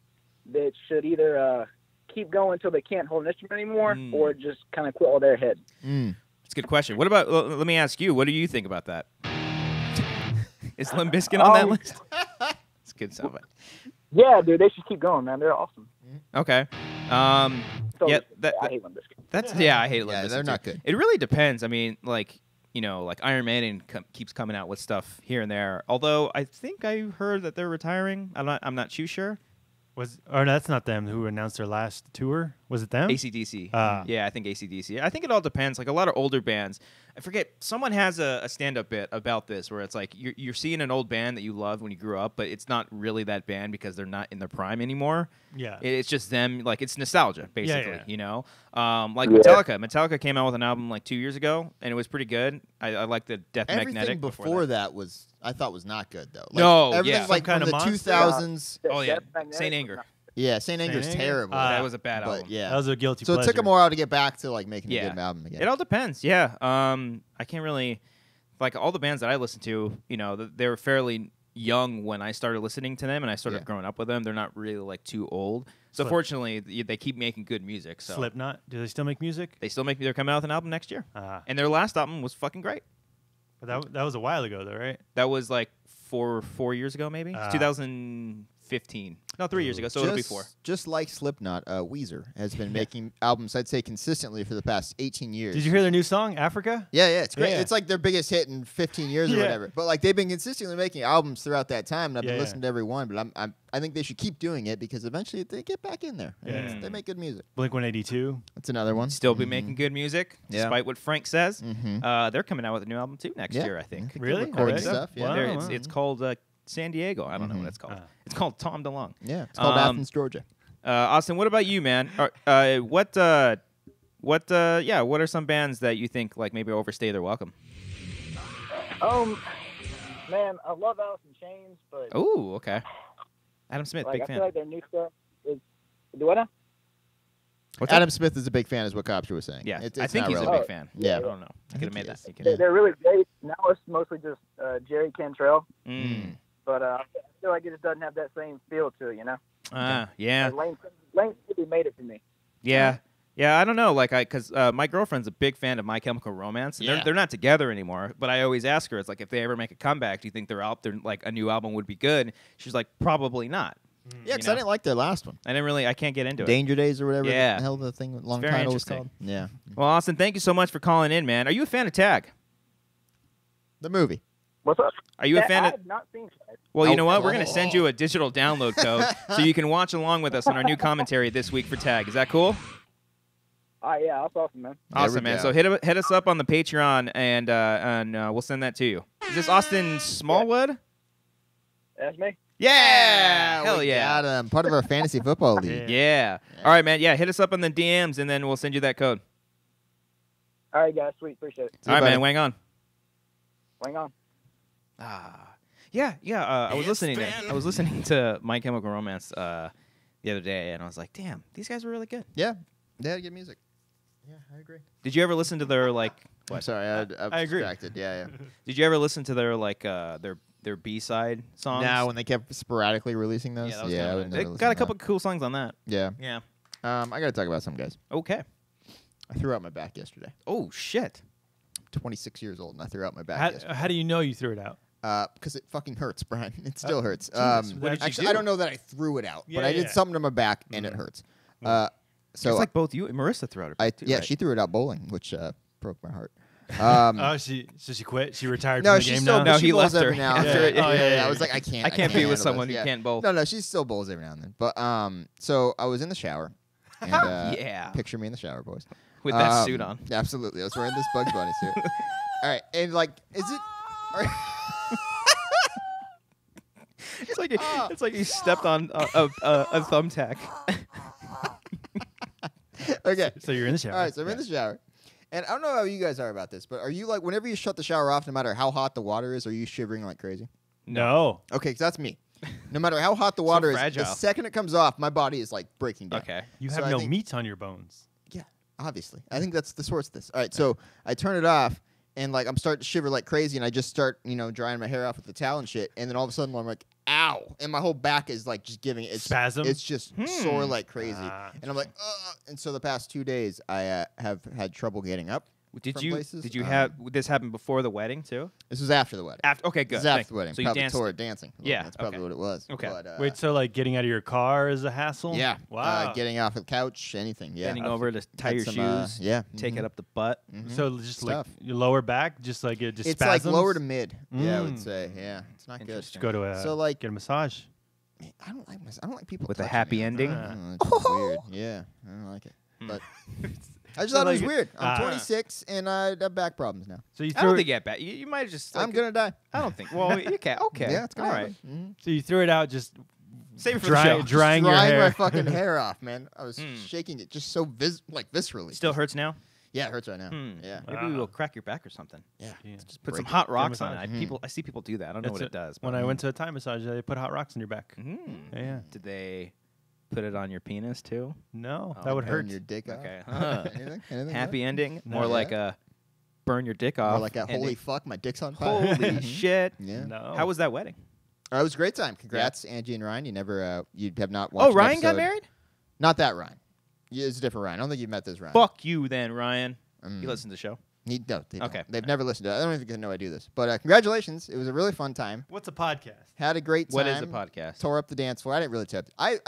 that should either keep going until they can't hold an instrument anymore, or just kind of quit while they're ahead? It's a good question. What about? Let me ask you. What do you think about that? Is Limp Bizkit on that list? It's good stuff. Yeah, dude, they should keep going, man. They're awesome. Okay. So, Yeah, I hate Limp Bizkit. That's I hate Limp Yeah, Bizkit they're not too. good. It really depends. I mean, like like Iron Maiden keeps coming out with stuff here and there. Although I think I heard that they're retiring. I'm not too sure. No, that's not them who announced their last tour. Was it them? AC/DC. Ah. Yeah, I think AC/DC. I think it all depends. Like a lot of older bands. I forget. Someone has a stand-up bit about this where it's like you're seeing an old band that you loved when you grew up, but it's not really that band because they're not in their prime anymore. Yeah. It's just them. Like it's nostalgia, basically. yeah. You know, like Yeah. Metallica. Metallica came out with an album like 2 years ago, and it was pretty good. I like the Death Everything Magnetic before that was, I thought, was not good though. Like, No, everything yeah. like Some from the Kind of Monster? 2000s. Oh yeah, Death Magnetic Saint was Anger. not- Yeah, Saint Anger's Anger? terrible. That was a bad but album. yeah, That was a guilty so it pleasure. took them a while to get back to like making a Yeah. good album again. It all depends. Yeah. I can't really like all the bands that I listen to. They were fairly young when I started listening to them, and I started growing up with them. They're not really like too old. So fortunately, they keep making good music. So Slipknot, do they still make music? they still make. They're coming out with an album next year, and their last album was fucking great. But that was a while ago, though, right? That was like four years ago, maybe. It's 2015. No, 3 years ago. So it'll be 4. Just like Slipknot, Weezer has been making albums, I'd say, consistently for the past 18 years. Did you hear their new song, Africa? Yeah, it's great. Yeah. It's like their biggest hit in 15 years or whatever. But like they've been consistently making albums throughout that time, and I've been listening to every one. But I think they should keep doing it because eventually they get back in there. Yeah. They make good music. Blink-182. That's another one. Still be making good music, despite what Frank says. Mhm. They're coming out with a new album too next year, I think. Really? Recording Already? stuff. Yeah. Wow. It's called San Diego. I don't know what it's called. It's called Tom DeLonge. Yeah. It's called Athens, Georgia. Austin, what about you, man? What are some bands that you think like maybe overstay their welcome? Man, I love Alice in Chains, but Oh, okay. Adam Smith, like, big I fan. feel like their new stuff is. Do what now? What's Adam Smith is a big fan, is what Copster was saying. Yeah, It's I think not he's a relevant. big fan. Yeah. I don't know. I could have made he that. is. He could- They're really great. Now it's mostly just Jerry Cantrell, Mm. but I feel like it just doesn't have that same feel to it, you know? Yeah. Lane City made it for me. Yeah. Yeah, I don't know, because my girlfriend's a big fan of My Chemical Romance, and they're not together anymore. But I always ask her, it's like if they ever make a comeback, do you think their like a new album would be good? She's like, probably not. Yeah, because I didn't like their last one. I can't get into it. Danger Days or whatever Yeah. the hell the thing, long very title was interesting. called. Yeah. Well, Austin, thank you so much for calling in, man. Are you a fan of Tag? The movie. What's up? Are you a fan I of? have not seen it. Well, you know Oh, what? We're gonna oh, send you a digital download code so you can watch along with us on our new commentary this week for Tag. Is that cool? Yeah, that's awesome, man. Awesome, man. So hit us up on the Patreon, and we'll send that to you. Is this Austin Smallwood? That's me. Yeah! Hell we yeah! got him. Part of our fantasy football league. Yeah. All right, man. Yeah, hit us up on the DMs, and then we'll send you that code. All right, guys. Sweet. Appreciate it. All right, buddy. man. Wang on. Hang on. Yeah. I was listening to My Chemical Romance the other day, and I was like, damn, these guys were really good. Yeah. They had good music. Yeah, I agree. Did you ever listen to their like? I'm What? sorry, I'm I agree. distracted. Yeah. Did you ever listen to their like their B-side songs? Now, when they kept sporadically releasing those, that was I kinda would good. never They listen got a to couple cool songs on that. that. Yeah. I got to talk about some guys. Okay. I threw out my back yesterday. Oh shit. 26 years old, and I threw out my back yesterday. How do you know you threw it out? Because it fucking hurts, Brian. It still hurts. Jesus, what did you Actually, do? I don't know that I threw it out, Yeah, but I did yeah. something to my back, and it hurts. So It's like both you and Marissa threw out her back too, right? she threw it out bowling, which broke my heart. She quit. She retired No, from the she game still now. No, she he bowls left her. every now. Yeah. After it, Oh, yeah. I was like, I can't. I can't be with handle someone this. who Yeah. can't bowl. No, she still bowls every now and then. But so I was in the shower. And, Yeah. Picture me in the shower, boys. With that suit on. Absolutely, I was wearing this Bugs Bunny suit. All right, and like, is it? It's like you stepped on a thumbtack. Okay. So you're in the shower. All right, so I'm in the shower. And I don't know how you guys are about this, but are you like, whenever you shut the shower off, no matter how hot the water is, are you shivering like crazy? No. Okay, because that's me. No matter how hot the water is, fragile. the second it comes off, my body is like breaking down. Okay. You So have I no think- meat on your bones. Yeah, obviously. I think that's the source of this. All right, so I turn it off, and like I'm starting to shiver like crazy, and I just start, drying my hair off with the towel and shit, and then all of a sudden I'm like, ow, and my whole back is like just giving it Spasm? It's just sore like crazy, Ah. and I'm like, ugh. And so the past 2 days I have had trouble getting up. Did from you places. have this happen before the wedding too? This was after the wedding. After okay, good. This was after Thank the you. wedding. So you Probably danced. tore it dancing. Yeah, That's probably okay. what it was. Okay. But, Wait, so like getting out of your car is a hassle? yeah. Wow. Getting off the couch, anything. Yeah. Bending over to tie Had your some, shoes. yeah. Take mhm. it up the butt. Mhm. So just like Tough. your lower back, just like it just It's spasms? like lower to mid. Yeah, I would Mm. say. Yeah, it's not good. Interesting. Just go to a So, like- get a massage. I don't like people With a touching happy me. ending? I don't know, it's just weird. Yeah, I don't like it. But I just thought it was like- weird. I'm Ah. 26 and I have back problems now. So you I threw don't it, think you have bad. You might have just. I'm like, gonna die. I don't think. Well, you can. Okay. Yeah, it's gonna all happen. right. Mhm. so you threw it out just Save it for the show. drying your Drying hair. my fucking hair off, man. I was shaking it just so viscerally. Still hurts now. Yeah, it hurts right now. Hmm. Yeah. Maybe we'll crack your back or something. Yeah. Yeah. Just Put some break it. hot rocks on massage. it. I see people do that. I don't know what it does. When I went to a Thai massage, they put hot rocks in your back. Yeah. Did they put it on your penis too? No, Oh, that would Burn hurt. your dick off. Okay. Anything? Happy ending. No. More Yeah. like a burn your dick off. Or like a ending. holy fuck, my dick's on fire. Holy shit. Yeah. No. How was that wedding? It was a great time. Congrats, Angie and Ryan. You never, you have not watched. Oh, Ryan an got episode. married? Not that Ryan. Yeah, it's a different Ryan. I don't think you've met this Ryan. Fuck you, then, Ryan. You listen to the show. No, they don't. Okay. They've never listened to it. I don't even think they know I do this. But congratulations. It was a really fun time. What's a podcast? Had a great time. What is a podcast? Tore up the dance floor. I didn't really tip. I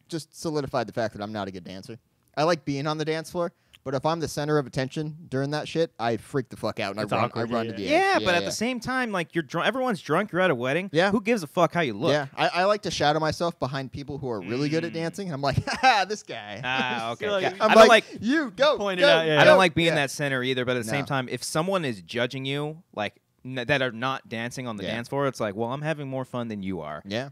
just solidified the fact that I'm not a good dancer. I like being on the dance floor, but if I'm the center of attention during that shit, I freak the fuck out and It's I awkward, run to the Yeah, edge. but at the same time, like you're drunk. Everyone's drunk. You're at a wedding. Yeah. Who gives a fuck how you look? Yeah, I like to shadow myself behind people who are really good at dancing, and I'm like, ha, this guy. Ah, okay. You're like- Yeah. I'm I don't like, like. you go. Point it go, out, yeah. I don't go. like being Yeah. that center either. But at the No. same time, if someone is judging you, like that are not dancing on the Yeah. dance floor, it's like, well, I'm having more fun than you are. Yeah.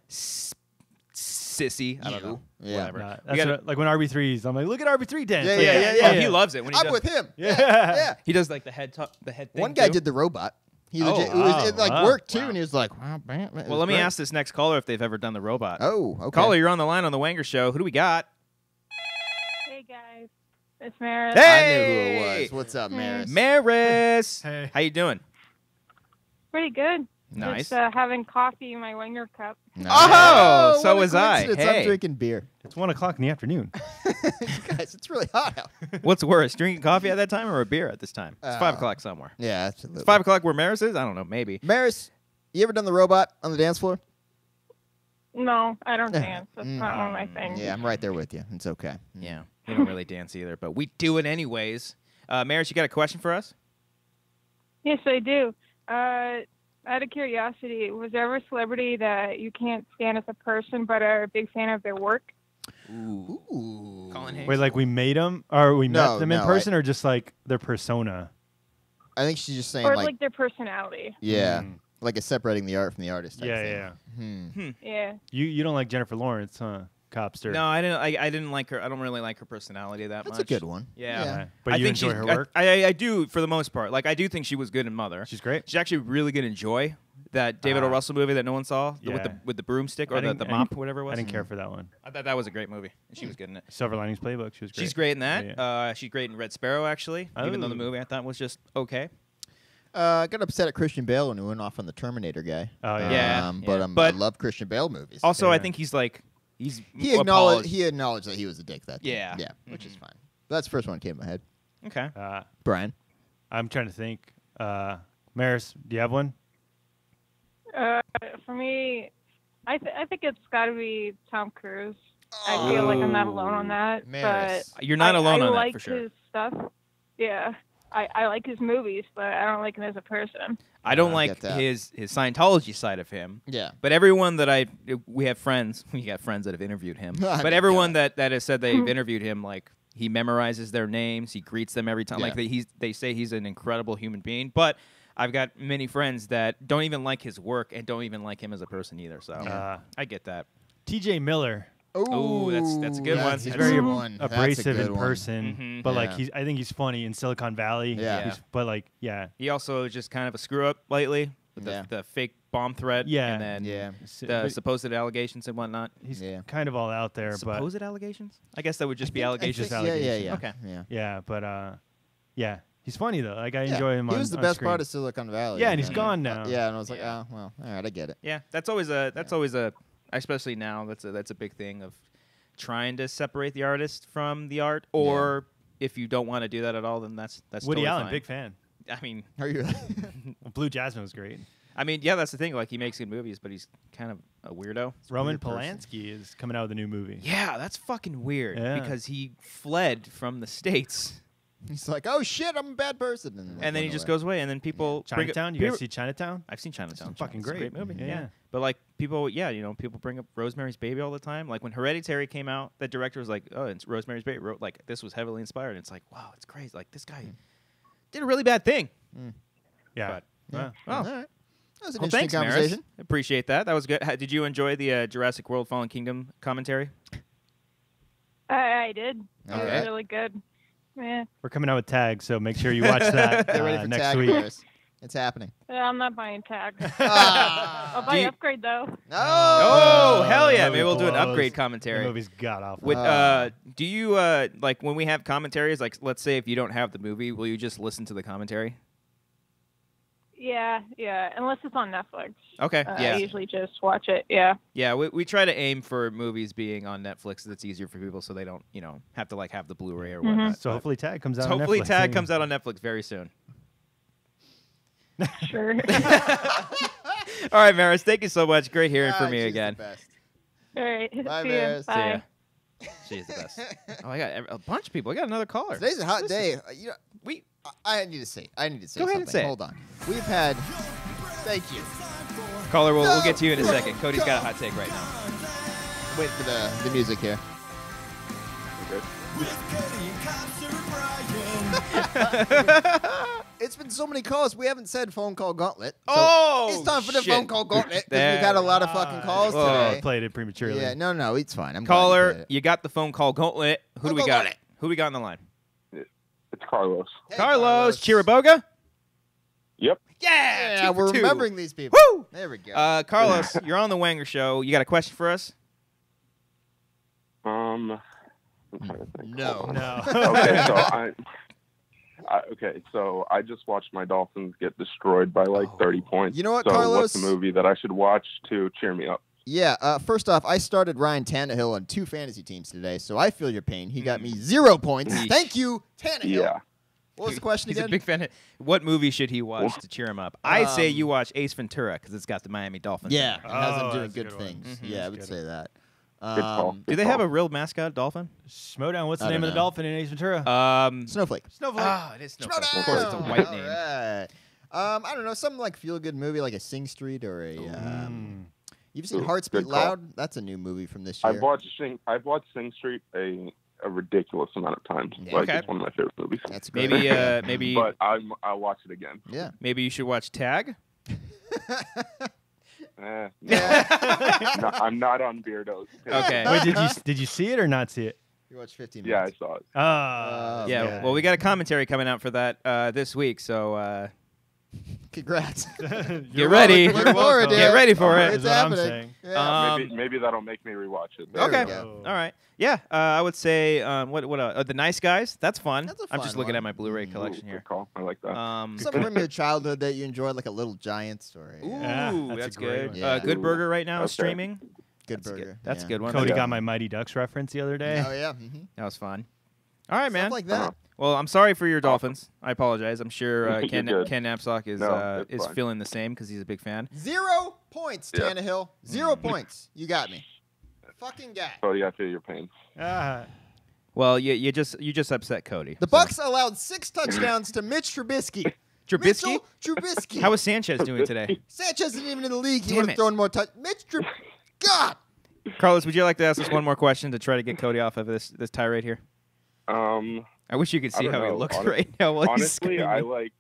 Sissy. I don't know. Yeah. Whatever. Nah, We that's gotta- what, like when RB3s, I'm like, look at RB3 dance. Yeah, Like, yeah. Oh, he loves it when he I'm does. with him. Yeah. Yeah. He does like the head thing. One guy too. did the robot. He Oh, legit, wow, it like wow, worked too, wow. and he was like, wow, man, it Well, was let me great. ask this next caller if they've ever done the robot. Oh, okay. Caller, you're on the line on the Wanger Show. Who do we got? Hey guys, it's Maris. Hey! I knew who it was. What's up, Maris? Maris. Hey. How you doing? Pretty good. Nice. Just having coffee in my Wanger cup. Nice. Oh, so what a was I. coincidence. Hey. I'm drinking beer. It's 1 o'clock in the afternoon. Guys, it's really hot out. What's worse, drinking coffee at that time or a beer at this time? It's 5 Uh, o'clock somewhere. Yeah, absolutely. It's 5 o'clock where Maris is? I don't know. Maybe. Maris, you ever done the robot on the dance floor? No, I don't dance. That's not one of my things. Yeah, I'm right there with you. It's okay. Yeah. We don't really dance either, but we do it anyways. Maris, you got a question for us? Yes, I do. Out of curiosity, was there ever a celebrity that you can't stand as a person but are a big fan of their work? Ooh. Colin Hanks? Wait, like we made them, or we No, met them in no, person, or just like their persona? I think she's just saying, Or like, like their personality? yeah, Mm. like it's separating the art from the artist. type Yeah, thing. yeah. Hmm. Yeah. You don't like Jennifer Lawrence, huh? Copster. No, I didn't. I didn't like her. I don't really like her personality that That's much. a good one. Yeah. But I you think enjoy she's- her work? I do for the most part. Like I do think she was good in Mother. She's great. She's actually really good in Joy, that David O. Russell movie that no one saw Yeah. with the broomstick I or the didn't- mop, whatever it was. I didn't care for that one. I thought that was a great movie. And she was good in it. Silver Linings Playbook. She was great. She's great in that. Yeah. She's great in Red Sparrow, actually. Even though the Oh. movie I thought was just okay. I got upset at Christian Bale when he went off on the Terminator guy. Oh, yeah. Yeah, But, yeah. I But- love Christian Bale movies. Also, I Yeah. think he's he apologized. acknowledged that he was a dick that day. Yeah. Yeah, which is fine. That's the first one that came to my head. Okay. Brian. I'm trying to think. Maris, do you have one? For me, I think it's got to be Tom Cruise. I feel like I'm not alone on that. Maris. But You're not alone I on like that for sure. his stuff. Yeah. I like his movies, but I don't like him as a person. I don't I like get that. his Scientology side of him. Yeah. But everyone that we have friends, we got friends that have interviewed him. Oh, But my everyone God. that has said they've interviewed him, like he memorizes their names, he greets them every time. Yeah. Like they say he's an incredible human being. But I've got many friends that don't even like his work and don't even like him as a person either. So I get that. TJ Miller. Ooh, that's a good one. He's That's very a good one. That's a abrasive good in one. person, Mhm. but like Yeah. I think he's funny in Silicon Valley. Yeah. But like, yeah, He also is just kind of a screw up lately with Yeah. the fake bomb threat. Yeah. And then Yeah. S- the but supposed allegations and whatnot. he's Yeah. kind of all out there. Supposed allegations? I guess that would just be I allegations. think- yeah, yeah, yeah. Okay. Yeah. But yeah, but yeah, he's funny though. Like I Yeah. enjoy him. He on, was the on best screen. part of Silicon Valley. Yeah, and he's then- gone now. Yeah, and I was like, Yeah. oh, well, all right, I get it. Yeah, that's always a especially now that's a big thing of trying to separate the artist from the art, or if you don't want to do that at all, then that's Woody totally Allen, fine. big fan. I mean, Are you? Well, Blue Jasmine was great. yeah, that's the thing. Like he makes good movies, but he's kind of a weirdo. Roman weird person. Polanski is coming out with a new movie. Yeah, that's fucking weird Yeah. because he fled from the States He's like, oh shit, I'm a bad person, and then he went just away. goes away, and then people bring it- Chinatown. You people- guys see Chinatown? I've seen Chinatown. fucking It's a great. great movie. Yeah, Yeah. yeah. But like people, people bring up Rosemary's Baby all the time. Like when Hereditary came out, that director was like, "Oh, it's Rosemary's Baby." Wrote like this was heavily inspired. And it's like, wow, it's crazy. Like this guy did a really bad thing. Yeah. But, Yeah. oh, All right. That was an well, interesting thanks, Maris. conversation. Appreciate that. That was good. Did you enjoy the Jurassic World: Fallen Kingdom commentary? I did. It All was right. really good. Yeah. We're coming out with tags, so make sure you watch that Get ready for next Tag week. Maris. It's happening. I'm not buying tags. Ah. I'll buy Do you- upgrade though. Oh, hell yeah! movie Maybe we'll do an blows. upgrade The commentary. movie's god awful. With do you like when we have commentaries? Like, let's say if you don't have the movie, will you just listen to the commentary? Yeah, unless it's on Netflix. Okay, I usually just watch it. Yeah. Yeah, we try to aim for movies being on Netflix. That's easier for people, so they don't, have to have the Blu-ray or whatnot. So hopefully Tag comes out. So on hopefully Netflix. Tag comes out on Netflix very soon. Sure. All right, Maris, thank you so much. Great hearing from you She's again. the best. All right. Bye, See ya. Maris. See Bye. She's the best. Oh, I got a bunch of people. I got another caller. Today's a hot day. We I need to say. Go ahead something. and say it. Hold on. We've had. Thank you. caller, we'll get to you in a second. Cody's got a hot take right now. Wait for the music here. It's been so many calls. We haven't said phone call gauntlet. So it's time for the shit. phone call gauntlet because we've got a lot of fucking calls today. Played it prematurely. Yeah, no, it's fine. I'm glad you Caller, played it. you got the phone call gauntlet. Who do we got? Who we got on the line? It's Carlos. Hey, Carlos Chiriboga? Yep. Yeah, Yeah, 2 for we're 2. remembering these people. Woo! There we go. Carlos, you're on the Wanger Show. You got a question for us? I'm trying to think. No. Okay, so I just watched my Dolphins get destroyed by like 30 points. You know what, so Carlos? what's the movie that I should watch to cheer me up? Yeah, first off, I started Ryan Tannehill on 2 fantasy teams today, so I feel your pain. He got me 0 points. Thank you, Tannehill. Yeah. What was the question He's again? a big fan. What movie should he watch to cheer him up? I say you watch Ace Ventura because it's got the Miami Dolphins. Yeah, in it. it has him doing that's a good good one. things. Mhm. Yeah, I That's would good. say that. Good call. Do Good they have call. a real mascot dolphin? Schmodown, what's the I name don't of the know. dolphin in Ace Ventura? Snowflake. Snowflake. Ah, it is Snowflake. Schmodown! Of course, it's a white name. All right. I don't know, some like feel-good movie like a Sing Street or a... You've seen Ooh, Hearts good Beat call. Loud? That's a new movie from this year. I've watched Sing Street a ridiculous amount of times. Yeah. Like, Okay. it's one of my favorite movies. That's great. Maybe But I'll watch it again. Yeah. maybe you should watch Tag. No, Yeah. I'm not on Beardos. Okay. Wait, did you see it or not see it? You watched 15 Yeah, I minutes. saw it. Yeah. okay. Well, we got a commentary coming out for that this week, so Congrats. get ready. Look forward to Get it. ready for It's it. what I'm happening. saying. Yeah. Maybe that'll make me rewatch it. There we Okay. go. All right. Yeah. I would say the Nice Guys. That's fun. That's a I'm fun just looking one. at my Blu-ray Ooh, collection good here. call. I like that. Something from your childhood that you enjoyed, like a Little Giants or a Yeah, Ooh, that's a that's great good. one. Yeah. Good Burger right now is Okay. streaming. Good That's Burger. good. That's a Yeah. good one. Cody Yeah. got my Mighty Ducks reference the other day. Oh, yeah. Mm-hmm. That was fun. All right, Stuff man. like that. Well, I'm sorry for your Dolphins. I apologize. I'm sure You're Ken good. Knapsack is No, it's fine. feeling the same because he's a big fan. 0 points, Yeah. Tannehill. 0 points. You got me. Fucking guy. Cody, I feel your pain. Ah, Well, you just upset Cody. The Bucks allowed 6 touchdowns to Mitch Trubisky. Trubisky? Mitchell Trubisky. How is Sanchez doing today? Sanchez isn't even in the league. He Damn would have it. thrown more touch. Mitch God. Carlos, would you like to ask us one more question to try to get Cody off of this tirade here? I wish you could I see don't how he know. looks right now while he's Honestly, screaming.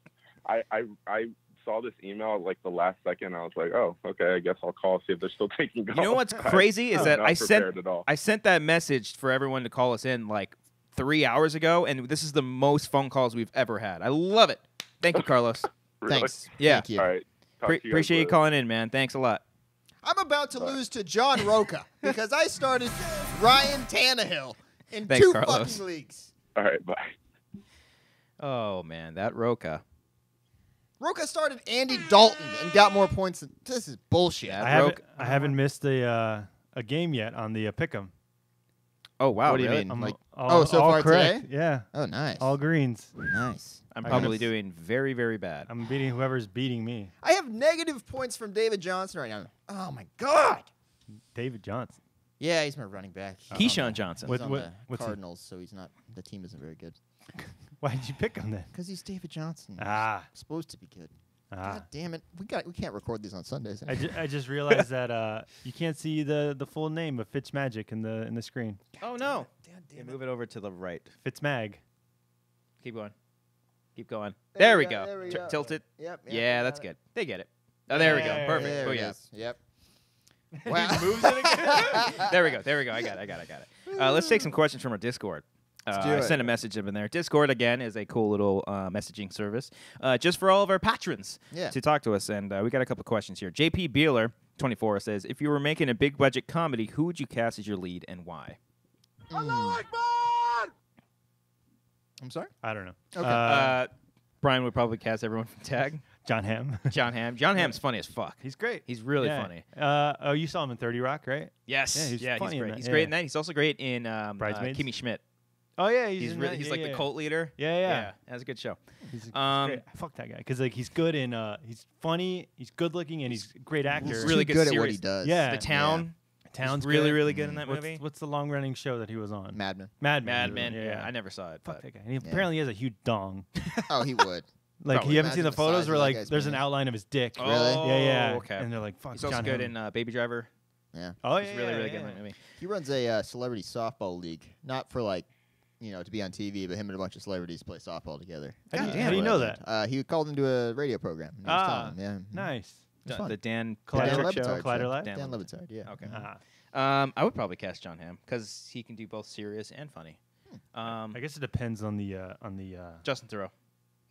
I saw this email at like the last second. I was like, oh, okay, I guess I'll call, see if they're still taking calls. You know what's crazy is I'm that not I sent prepared at all. I sent that message for everyone to call us in like 3 hours ago, and this is the most phone calls we've ever had. I love it. Thank you, Carlos. Really? Thanks. Yeah. Thank you. All right. Talk to you guys Appreciate you later. calling in, man. Thanks a lot. I'm about to lose to John Roca because I started Ryan Tannehill in Thanks, 2 Carlos. fucking leagues. All right, bye. Oh man, that Roca. Roca started Andy Dalton and got more points than this is bullshit. Yeah. I haven't missed a game yet on the pick'em. Oh wow, What do you really? mean? I'm Like- all, so all far correct. today? Yeah, Oh, nice. all greens. Nice. I'm I probably guess- doing very, very bad. I'm beating whoever's beating me. I have negative points from David Johnson right now. Oh my god. David Johnson. Yeah, he's my running back. Keyshawn Johnson. He's on What- the what's he- Cardinals, so he's not. The team isn't very good Why did you pick him then? because he's David Johnson. Ah, Supposed to be good. ah. God damn it. We can't record these on Sundays. I just realized that you can't see the full name of Fitzmagic in the screen. Oh no. Yeah, move it over to the right. Fitzmag. Keep going. Keep going. There There we we go, go. there we go. Tilt it. Yep. Yeah, that's good. They get it. Oh, there we go. There Perfect. There Oh it yeah. is. Yep. He Wow. moves it again. There we go. There we go. I got it. Let's take some questions from our Discord. do I it. sent a message up in there. Discord, again, is a cool little messaging service just for all of our patrons Yeah. to talk to us. And we got a couple questions here. JP Beeler, 24, says, if you were making a big budget comedy, who would you cast as your lead and why? I'm sorry. I don't know. Okay. Brian would probably cast everyone from Tag. John Hamm. John Hamm. John Hamm's funny as fuck. He's great. He's really Yeah. funny. Oh, you saw him in 30 Rock, right? Yes. Yeah, he's funny in great. that, He's yeah. great in that. He's also great in Bridesmaids? Kimmy Schmidt. Oh yeah, He's in really, that, he's yeah, like yeah. the cult leader. Yeah. That's a good show. He's great. Um, Fuck that guy, because like he's good in. He's funny. He's good looking, and he's a great actor. He's really too good good at what he series. does. Yeah. The Town. Town's really, good. really good in that movie. What's the long running show that he was on? Mad Men. Mad Mad Men. Men. Yeah, I never saw it. Fuck But that guy. And he apparently has a huge dong. Oh, he would. Like Probably. you haven't seen the Imagine the size photos of where that like guy's there's an penis. outline of his dick. Really? Yeah. Okay. And they're like, fuck. He's also John good Hamm. in Baby Driver. Yeah. Oh yeah. He's really, yeah, really yeah, good in yeah. that movie. He runs a celebrity softball league, not for like, to be on TV, but him and a bunch of celebrities play softball together. How do you- God damn, how do you know that? He called into a radio program. And he was telling him, yeah. Nice. It's fun. The Dan Collider Dan show, Levitard Collider show. Live? Dan Dan Levitard, yeah. Okay. Ah. I would probably cast John Hamm because he can do both serious and funny. I guess it depends on the Justin Theroux.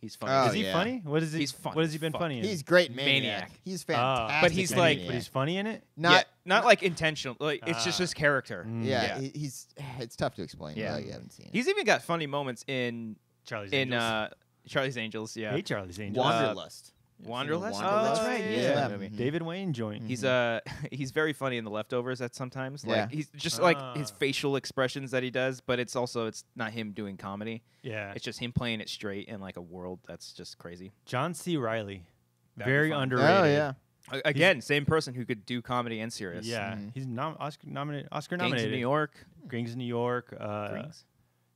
He's funny. Oh, is he yeah. funny? What is he? He's funny What has as he been fuck. funny in? He's great in Maniac. Maniac. He's Ah. fantastic. But he's in like- but Maniac. he's funny in it. not like intentional. Like it's just Ah. his character. Yeah, Yeah. he's. It's tough to explain. Yeah. Yeah, you haven't seen it. He's even got funny moments in Charlie's in Angels. Charlie's Angels. Yeah. Hate Charlie's Angels. Wanderlust. Wanderlust? Oh, that's right. Yeah, Yeah. that movie. movie. David Wayne joint. He's very funny in The Leftovers at sometimes. Like Yeah. he's just like his Ah. facial expressions that he does, but it's not him doing comedy. Yeah. It's just him playing it straight in like a world that's just crazy. John C. Riley. That'd be Very fun. underrated. Oh yeah. Again, same person who could do comedy and serious. Yeah. Mhm. He's Oscar nominated. Gangs in New York. Gangs in New York. Gangs?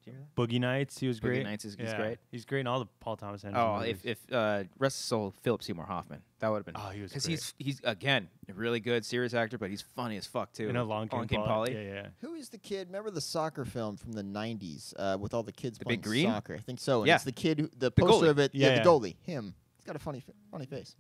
Do you hear that? Boogie Nights. He was Boogie great. Nights is Yeah. great. He's great in all the Paul Thomas Anderson Oh, movies. if rest of soul, Philip Seymour Hoffman, that would have been. Oh, he was because great. he's again a really good serious actor, but he's funny as fuck too. in a Long Game Polly. Yeah. Who is the kid? Remember the soccer film from the '90s with all the kids The playing Big Green? soccer? I think so. And Yeah. it's the kid who the The poster goalie. of it. Yeah, Yeah, yeah. the goalie. Him. He's got a funny face.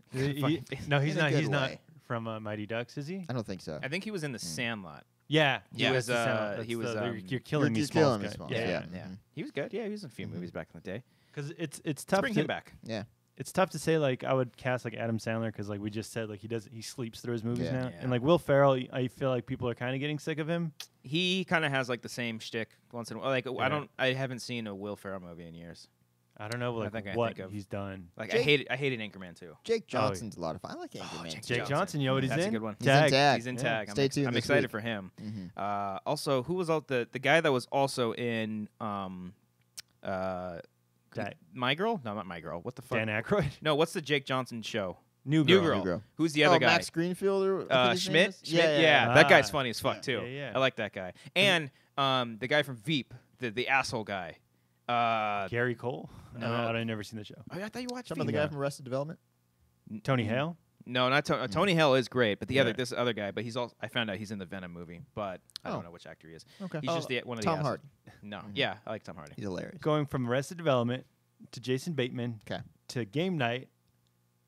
No, he's In a not. good He's not way. from Mighty Ducks, is he? I don't think so. I think he was in The Sandlot. Yeah. He was, that's the sound. he That's was, the- um, you're killing me, You're Smalls killing me, guy. Smalls, Yeah. yeah. Yeah, Mhm. he was good. Yeah, he was in a few movies back in the day. Because it's Let's tough bring to him back. Yeah. it's tough to say like I would cast like Adam Sandler because like we just said like he sleeps through his movies Yeah. now, Yeah. and like Will Ferrell, I feel like people are kind of getting sick of him. He kind of has like the same shtick once in a while. Like Yeah. I haven't seen a Will Ferrell movie in years. I don't know like think I what think of- he's done. Like Jake- I hated Anchorman too. Jake Johnson's a lot of fun. I like Anchorman. Jake Jake Johnson. Johnson, you know what he's That's a in? good one. He's in Tag. Tag. He's in Yeah. Tag. Stay tuned I'm this excited week. for him. Mhm. Also, who was out the guy that was also in That- My Girl? No, not My Girl. What the fuck? Dan Aykroyd, No, what's the Jake Johnson show? New New Girl. Girl. New Girl. Who's the other guy? Max Greenfield or I think his name Schmidt. is? Schmidt. Yeah, that guy's Ah. funny as fuck too. Yeah, yeah. I like that guy. And the guy from Veep, the asshole guy. Gary Cole. No. I've never seen the show. I thought you watched Some of Veep. the guy from Arrested Development. Tony Hale. No, not Tony Hale is great, but Yeah. this other guy. But he's also I found out he's in the Venom movie, but I Oh. don't know which actor he is. Okay. He's just one of the Tom assholes. Hardy. No, yeah, I like Tom Hardy. He's hilarious. Going from Arrested Development to Jason Bateman 'Kay. to Game Night.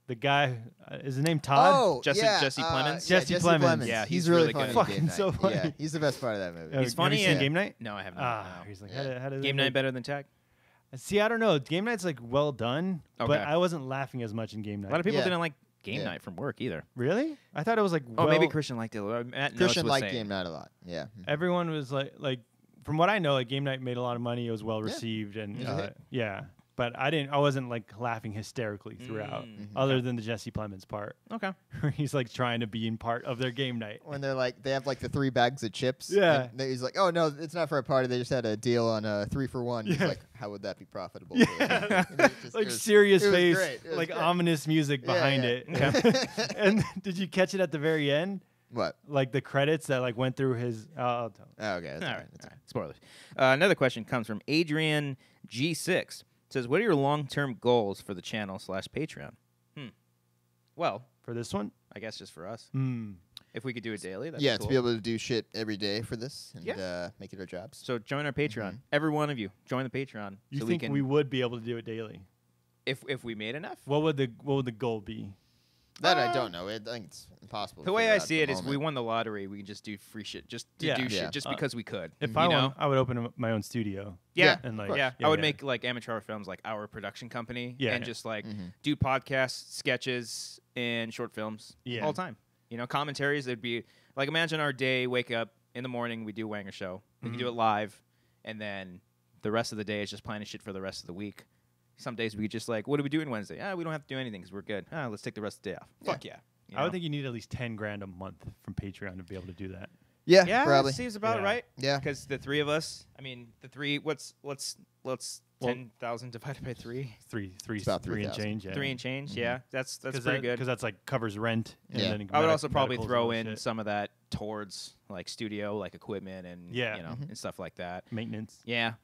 The guy is his name Todd? Oh, Jesse- yeah, Jesse Plemons? yeah, Jesse Plemons. Yeah, he's he's really really funny. good. in Fucking Game so Night. funny. Yeah, he's the best part of that movie. He's funny Have you seen and- Game Night? No, I have not. no. He's like, Yeah. how does Game Night better than Tag? See, I don't know. Game Night's like well done, but Okay. I wasn't laughing as much in Game A Night. lot of people Yeah. didn't like Game Yeah. Night from work either. Really? I thought it was like. Oh, maybe well- Christian liked it. Matt Notes Christian was liked saying. Game Night a lot. Yeah. Everyone was like, from what I know, like Game Night made a lot of money. It was well Yeah. received, and It was a hit. yeah. But I wasn't like laughing hysterically throughout, Mm, other than the Jesse Plemons part, Okay. where he's like trying to be in part of their game night. When they're like, they have like the 3 bags of chips. Yeah. and he's like, oh no, it's not for a party. They just had a deal on 3 for 1. He's Yeah. like, how would that be profitable? Yeah. And it just- Like it was- serious it was face, great. It was like great. ominous music Yeah, behind yeah. it. And did you catch it at the very end? What? Like the credits that like went through his. I'll tell. Oh, okay. That's All all right. right. That's All right. Spoilers. Another question comes from Adrian G6. It says, what are your long-term goals for the channel /Patreon? Well, For this one? I guess just for us. Hmm. If we could do it daily, that'd Yeah, be cool. to be able to do shit every day for this and Yeah. make it our jobs. So join our Patreon. Mhm. Every one of you, join the Patreon. You so think we can, we would be able to do it daily? if we made enough? What would the goal be? That I don't know. I think it's impossible. The to way figure I out at see the it is we moment. won the lottery. We can just do free shit. Just to Yeah. do Yeah. shit just because we could. If you I know? won, I would open up my own studio. Yeah. And like, Yeah, I would make like Amateur Hour Films like our production company Yeah. and just like Mhm. do podcasts, sketches, and short films Yeah. all the time. You know, commentaries. It'd be like imagine our day. Wake up in the morning. We do Wanger Show. We can do it live, and then the rest of the day is just planning shit for the rest of the week. some days we just like, what are we doing Wednesday? We don't have to do anything because we're good. Let's take the rest of the day off. Yeah. Fuck yeah. You I would know? think you need at least 10 grand a month from Patreon to be able to do that. Yeah, Yeah, probably. seems about Yeah. right. Yeah. Because the three of us, I mean, the three, let's 10,000 divided by three. Three It's about and 3,000. change. Yeah. 3 and change, yeah. That's pretty good. Because that's like covers rent. And Yeah. then I would also medic- probably medicals and throw all in shit. some of that towards like studio, like equipment and Yeah. you know and stuff like that. maintenance. Yeah,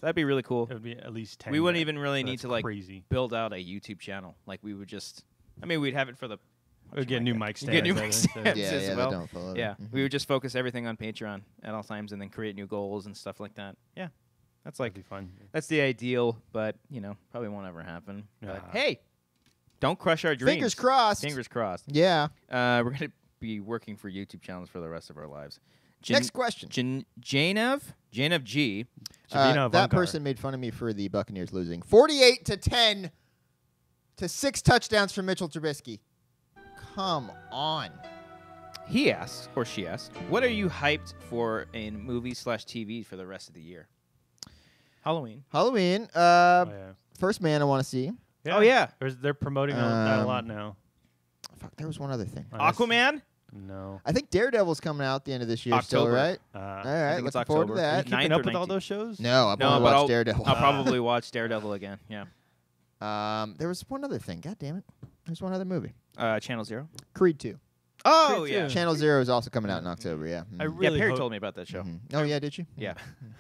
that'd be really cool. It would be at least 10. We wouldn't grand. even really need That's to like crazy. build out a YouTube channel. Like we would just, I mean, we'd have it for the. We'd get new mic stands. Get new I mic think, stands. Yeah, as yeah, well. they don't follow Yeah, that. we would just focus everything on Patreon at all times, and then create new goals and stuff like that. Yeah, that's like That'd be fun. that's the ideal, but you know, probably won't ever happen. But Nah. hey, don't crush our dreams. Fingers crossed. Fingers crossed. Yeah. We're gonna be working for YouTube channels for the rest of our lives. Next question. Janev G. Shavina That Vankar. person made fun of me for the Buccaneers losing 48-10 to 6 touchdowns from Mitchell Trubisky. Come on. He asks, or she asks, what are you hyped for in movies/TV for the rest of the year? Halloween. Halloween. Oh, yeah. First Man I want to see. Oh, yeah. They're promoting that a lot Um, now. Fuck, there was one other thing. Unless- Aquaman? No. I think Daredevil's coming out the end of this year still, October. right? Uh, All I right, think it's looking forward to October. that. Ninth keeping or up with all 19th. those shows? No, I've No, only but watched Daredevil. I'll probably watch Daredevil again. Yeah. There was one other thing. God damn it. There's one other movie. Channel Zero. Creed 2. Oh, Creed yeah. 2. Channel Zero is also coming out in October, yeah. I Mhm. Yeah, really Perry hope, told me about that show. Mhm. Oh, yeah, did you? Yeah.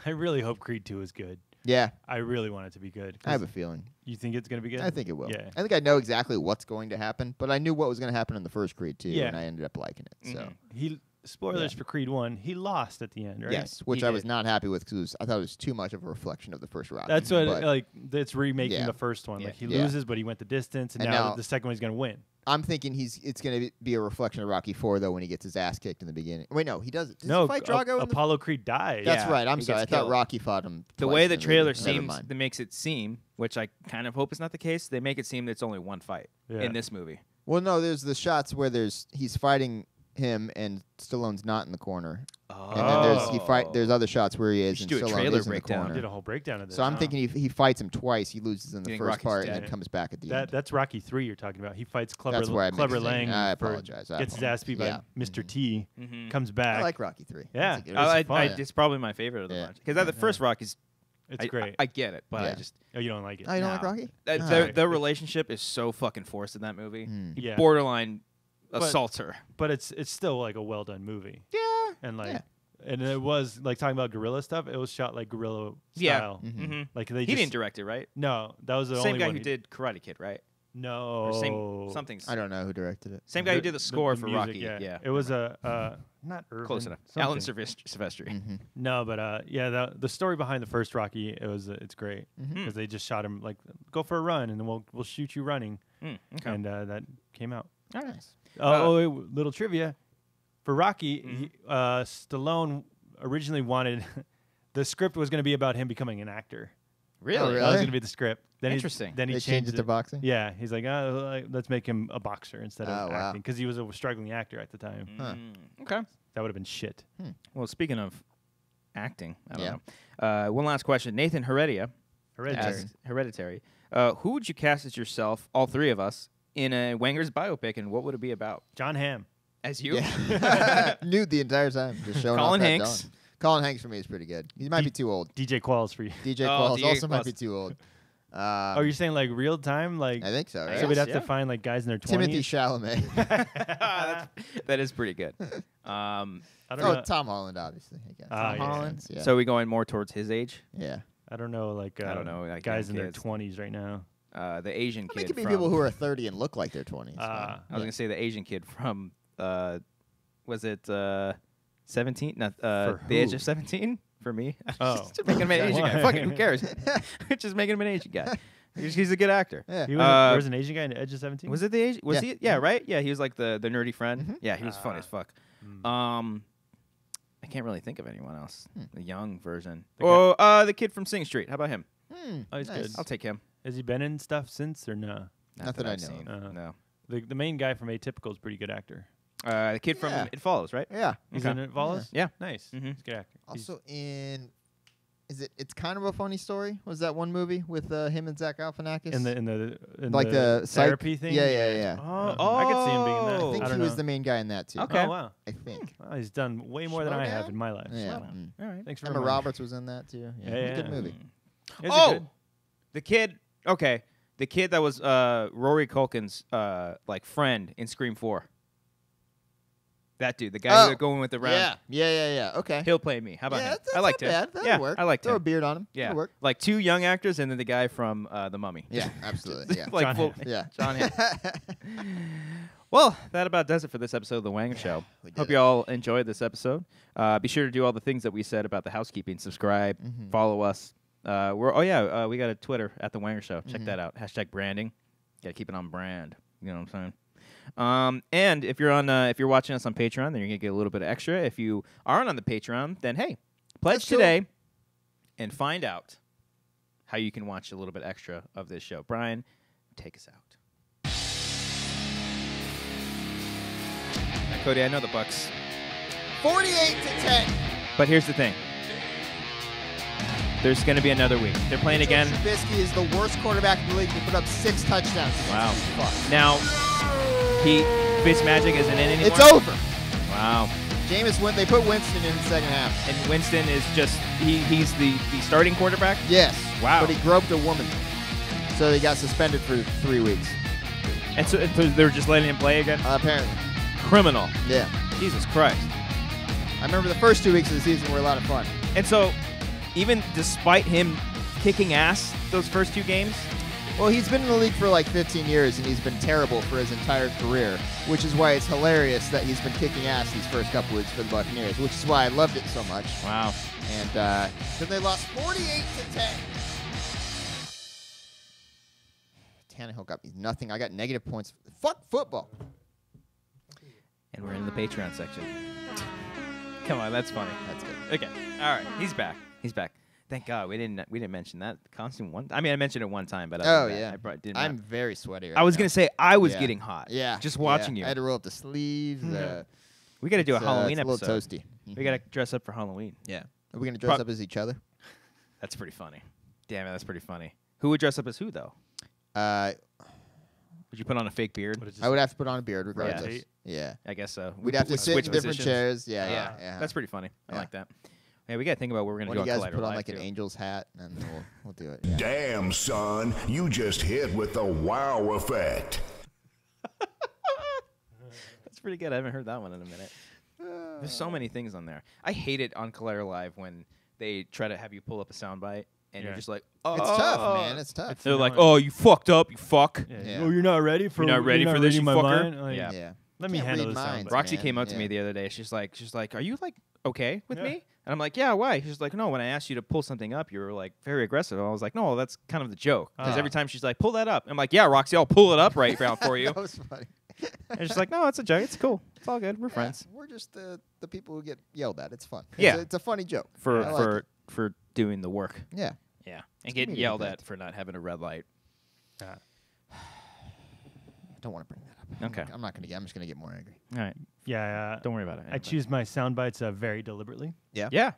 I really hope Creed 2 is good. Yeah, I really want it to be good. I have a feeling. You think it's going to be good? I think it will. Yeah. I think I know exactly what's going to happen, but I knew what was going to happen in the first Creed 2, Yeah. and I ended up liking it. So, He spoilers Yeah. for Creed 1. He lost at the end, right? yes, which He I was did. not happy with because I thought it was too much of a reflection of the first Rocky. That's what but like it's remaking Yeah. the first one. Yeah. Like he Yeah. loses, but he went the distance, and And now now- the second one he's going to win. I'm thinking it's going to be a reflection of Rocky 4, though, when he gets his ass kicked in the beginning. Wait, no, he doesn't. Does No, he fight Drago in the Apollo Creed dies. That's Yeah, right. I'm he sorry. I gets thought killed. Rocky fought him. The twice way in the movie. trailer Never seems, mind. that makes it seem, which I kind of hope is not the case, they make it seem that it's only one fight Yeah. in this movie. Well, no, there's the shots where he's fighting him and Stallone's not in the corner, and then there's other shots where he is should and do a Stallone trailer is in the breakdown. He did corner. a whole breakdown of this. So I'm thinking he fights him twice. He loses in You the think first Rocky's part and dead? then comes back at the end. That's Rocky 3 you're talking about. He fights Clever That's where I mixed Clever it. Lang. I for- apologize. I Gets his ass beat by Yeah. Mr. T. Mhm. Comes back. I like Rocky 3. Yeah. It's It's fun. It's probably my favorite of the Yeah. bunch. Because the first Rocky's, It's I- great. I get it, but I Yeah. just Oh, you don't like it? Oh, you don't like No. Rocky? the, All the, right. the relationship is so fucking forced in that movie. Hmm. He Yeah. borderline But- assaults her. But it's still like a well done movie. Yeah. And like, Yeah. and it was like talking about guerrilla stuff. It was shot like guerrilla Yeah. style. Mm-hmm. Like they He just didn't direct it, right? No, that was the Same only guy one who did Karate Kid, right? No, Or same something. I don't know who directed it. Same guy who did the score for music, Rocky. Yeah. It was a not Irvin, Close enough. something. Alan Silvestri. Mhm. No, but yeah, the story behind the first Rocky, it's great Mhm. because they just shot him like go for a run and then we'll shoot you running, Mm, okay. and that came out. All right. Nice. Little trivia for Rocky, Stallone originally wanted the script was going to be about him becoming an actor. Really? Oh, That was really? going to be the script. Then Interesting. Then he They changed changed it to boxing? Yeah, he's like, let's make him a boxer instead of Oh, wow. acting because he was a struggling actor at the time. Huh. Okay. That would have been shit. Well, speaking of acting, I Yeah. don't know. One last question. Nathan Heredia Hereditary. asked, Hereditary. Who would you cast as yourself, all three of us, in a Wanger's biopic, and what would it be about? John Hamm. As you? Yeah. Nude the entire time. Just showing Colin off that Hanks. dong. Colin Hanks for me is pretty good. He might be too old. DJ Qualls for you. DJ Oh, Qualls DJ also might Qualls. be too old. Oh, you're saying like real time? Like I think so, right? so we'd have yeah. to find like guys in their 20s? Timothy Chalamet. That is pretty good. I don't Oh, know. Tom Holland, obviously. I guess. Ah, Tom yeah. Holland. Yeah. So are we going more towards his age? yeah. I don't know, like I don't know, like guys young in their kids. 20s right now. The Asian I kid mean, it could be from, people who are 30 and look like they're 20s. Ah. I was going to say the Asian kid from, was it 17? Not, For The Age who? of 17? For me. Oh. Just making him an Asian guy. Fuck it, who cares? Just making him an Asian guy. He's a good actor. Yeah. He was there was an Asian guy in the Edge of 17? Was it the Asian? Was Yeah. he? Yeah, right? Yeah, he was like the nerdy friend. Mhm. Yeah, he was funny as fuck. Mm. I can't really think of anyone else. The young version. The Oh, the kid from Sing Street. How about him? Oh, he's nice. good. I'll take him. Has he been in stuff since or no? Not Nothing that I I've know seen. of. No. The main guy from Atypical is a pretty good actor. The kid from Yeah. It Follows, right? Yeah. He's Okay. in It Follows? Yeah. Nice. Mhm. He's a good actor. Also in It's kind of a funny story. Was that one movie with him and Zach Galifianakis? In like the therapy thing. Yeah. I could see him being in that. I think don't he know. was the main guy in that too. Okay. Oh wow. I think. Well, he's done way more than I have Slowdown? in my life. Yeah. All right. Thanks for Emma reminding me. Roberts was in that too. Yeah. Good movie. Is it good? The kid. Okay, the kid that was Rory Culkin's like friend in Scream 4. That dude, the guy who's going with the round. Yeah. Okay. He'll play me. How about him? That's I liked not him. bad. That'll Yeah, work. I liked Throw him. a beard on him. Yeah, That'll work. like 2 young actors and then the guy from The Mummy. Yeah, absolutely. Yeah. Like John full, Hamm. Yeah. John Hamm. Well, that about does it for this episode of The Wanger Show. we did Hope it. you all enjoyed this episode. Be sure to do all the things that we said about the housekeeping. Subscribe, follow us. We got a Twitter at The Wanger Show. Check that out. # branding. Got to keep it on brand. You know what I'm saying? And if you're watching us on Patreon, then you're gonna get a little bit of extra. If you aren't on the Patreon, then hey, pledge That's cool. today and find out how you can watch a little bit extra of this show. Brian, take us out. Now, Cody, I know the Bucks, 48-10. but here's the thing. There's going to be another week. They're playing again. Trubisky is the worst quarterback in the league. He put up 6 touchdowns. Wow. Fuck. Now, Fitzmagic isn't in anymore. It's over. Wow. They put Winston in the second half. And Winston is just, he's the starting quarterback? Yes. Wow. But he groped a woman. So he got suspended for 3 weeks. And so they're just letting him play again? Apparently. Criminal. Yeah. Jesus Christ. I remember the first 2 weeks of the season were a lot of fun. And so, even despite him kicking ass those first 2 games, Well, he's been in the league for like 15 years, and he's been terrible for his entire career, which is why it's hilarious that he's been kicking ass these first couple weeks for the Buccaneers, which is why I loved it so much. wow. And then they lost 48-10. Tannehill got me nothing. I got negative points. Fuck football. And we're in the Patreon section. Come on, that's funny. That's good. Okay. All right. He's back. Thank God we didn't mention that costume one. I mean, I mentioned it one time, but Oh, other than yeah. that, didn't. I'm very sweaty right I was now. gonna say I was Yeah. getting hot. Yeah. Just watching I you. had to roll up the sleeves. We got to do a It's, Halloween it's a episode. little toasty. We got to dress up for Halloween. Yeah. Are we going to dress up as each other? That's pretty funny. Damn it, that's pretty funny. Who would dress up as who though? Would you put on a fake beard? I would have to put on a beard regardless. Yeah. Yeah. I guess so. We'd have to sit in switch different positions. chairs. Yeah. That's pretty funny. I Yeah. like that. Yeah, we got to think about what we're going to One do of on you guys Collider put on Live, like an too. angel's hat, and then we'll do it. Yeah. Damn, son, you just hit with the wow effect. That's pretty good. I haven't heard that one in a minute. There's so many things on there. I hate it on Collider Live when they try to have you pull up a soundbite and you're just like, oh. It's tough, man. It's tough. They're like, oh, you fucked up, you fuck. Yeah. Oh, you're not ready for You're not ready for this, you reading my fucker? mind? Like, Yeah. Yeah. Let me Can't handle read this. minds, soundbite. Roxy man. came up to Yeah. me the other day. She's like, are you like okay with Yeah. me? And I'm like, yeah, why? She's like, no, when I asked you to pull something up, you were like very aggressive. I was like, no, that's kind of the joke. Because every time she's like, pull that up. I'm like, yeah, Roxy, I'll pull it up right now for you. That was funny. And she's like, no, it's a joke. It's cool. It's all good. We're friends. We're just the people who get yelled at. It's fun. Yeah. It's a funny joke. For I like it. for doing the work. Yeah. Yeah. And It's getting comedian yelled thing. at for not having a red light. I don't want to bring that up. Okay. I'm not gonna. I'm just gonna get more angry. All right. Yeah. Don't worry about it. I choose my sound bites very deliberately, Yeah.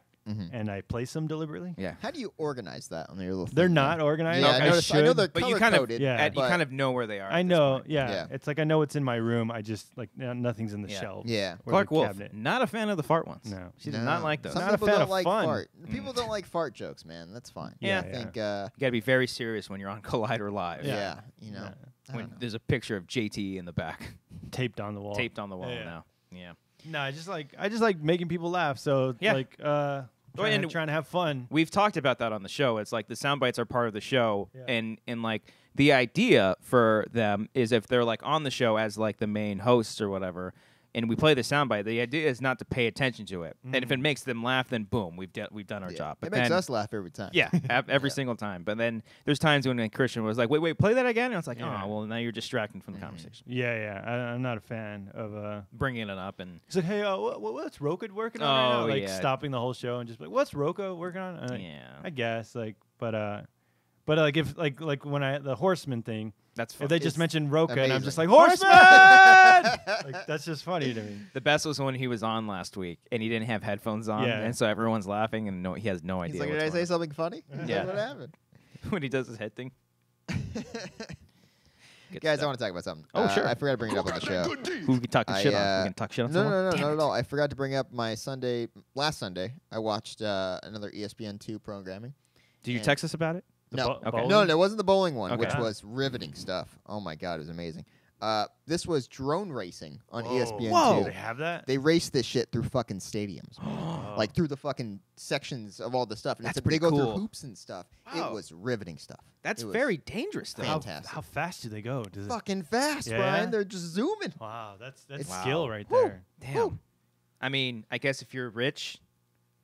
and I place them deliberately. Yeah. How do you organize that on your little? They're thing? not organized. Yeah, I I noticed. I know should. they're But you color kind of coded. Yeah. you but- kind of know where they are. I at this know. point. Yeah. Yeah. It's like I know it's in my room. I just like nothing's in the Yeah. shelves. Yeah. or Clark the Wolf, cabinet. not a fan of the fart ones. No. She did not like those. Some Not a people fan don't of like fun. fart. People don't like fart jokes, man. That's fine. Yeah. I think. You got to be very serious when you're on Collider Live. Yeah. You know. Yeah. I When don't know. there's a picture of JT in the back, Taped on the wall. taped on the wall Yeah. now. Yeah. No, I just like making people laugh. So Yeah. like and trying to have fun. We've talked about that on the show. It's like the sound bites are part of the show, Yeah. and like the idea for them is if they're like on the show as like the main hosts or whatever, and we play the sound bite, the idea is not to pay attention to it. And if it makes them laugh, then boom, we've done our job. But It makes then, us laugh every time. yeah, every single time. But then there's times when Christian was like, wait, play that again, and I was like, Yeah. oh, well, now you're distracting from the conversation, Yeah. I'm not a fan of. bringing it up and He's like, hey, what's Roka working on right Oh, now? Like yeah. stopping the whole show and just like, what's Roka working on? yeah. I guess but But like if like when the Horseman thing, That's if fun. they just mentioned Roka and I'm amazing. just like Horseman, like that's just funny to me. The best was when he was on last week and he didn't have headphones on, Yeah. and so everyone's laughing and he has no idea. He's like, what's did I say going something funny? Yeah. What happened? on. When he does his head thing. Good Guys, I stuff. want to talk about something. Oh, sure. I forgot to bring it up on the show. Who we talking shit on? I, We can talk shit on No, someone? no, Damn not it. at all. I forgot to bring up my last Sunday, I watched another ESPN2 programming. Did you And- text us about it? No, Okay. no, it wasn't the bowling one, Okay. which was riveting stuff. Oh my god, it was amazing. This was drone racing on Whoa. ESPN2. Whoa. They have that? They raced this shit through fucking stadiums, like through the fucking sections of all the stuff. And That's they pretty go cool. through hoops and stuff. Wow. It was riveting stuff. That's It was very dangerous, though. fantastic. How fast do they go? Does it, fucking fast, Yeah? Brian. They're just zooming. wow, that's It's- skill Wow. right Woo. there. Damn. I mean, I guess if you're rich,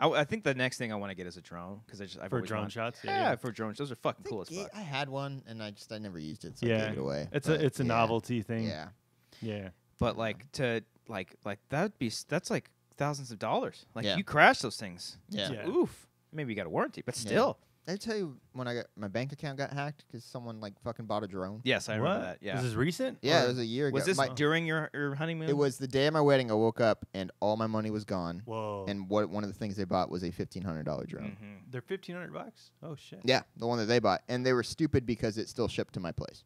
I think the next thing I want to get is a drone because I've For always drone wanted- shots, Yeah, for drones, those are fucking cool as fuck. I had one and I never used it, so I Yeah, gave it away. it's But, a yeah. novelty thing. Yeah. Yeah. But like that's like thousands of dollars. Like Yeah. you crash those things. Yeah. Yeah. Oof. Maybe you got a warranty, but Yeah. still. Did I tell you when my bank account got hacked because someone like fucking bought a drone? Yes, I What? remember that. Yeah. Is this recent? Yeah, Or- it was a year ago. Was this My- during your honeymoon? It was the day of my wedding. I woke up and all my money was gone. Whoa. And one of the things they bought was a $1,500 drone. Mhm. They're $1,500. Oh shit. Yeah, the one that they bought, and they were stupid because it still shipped to my place.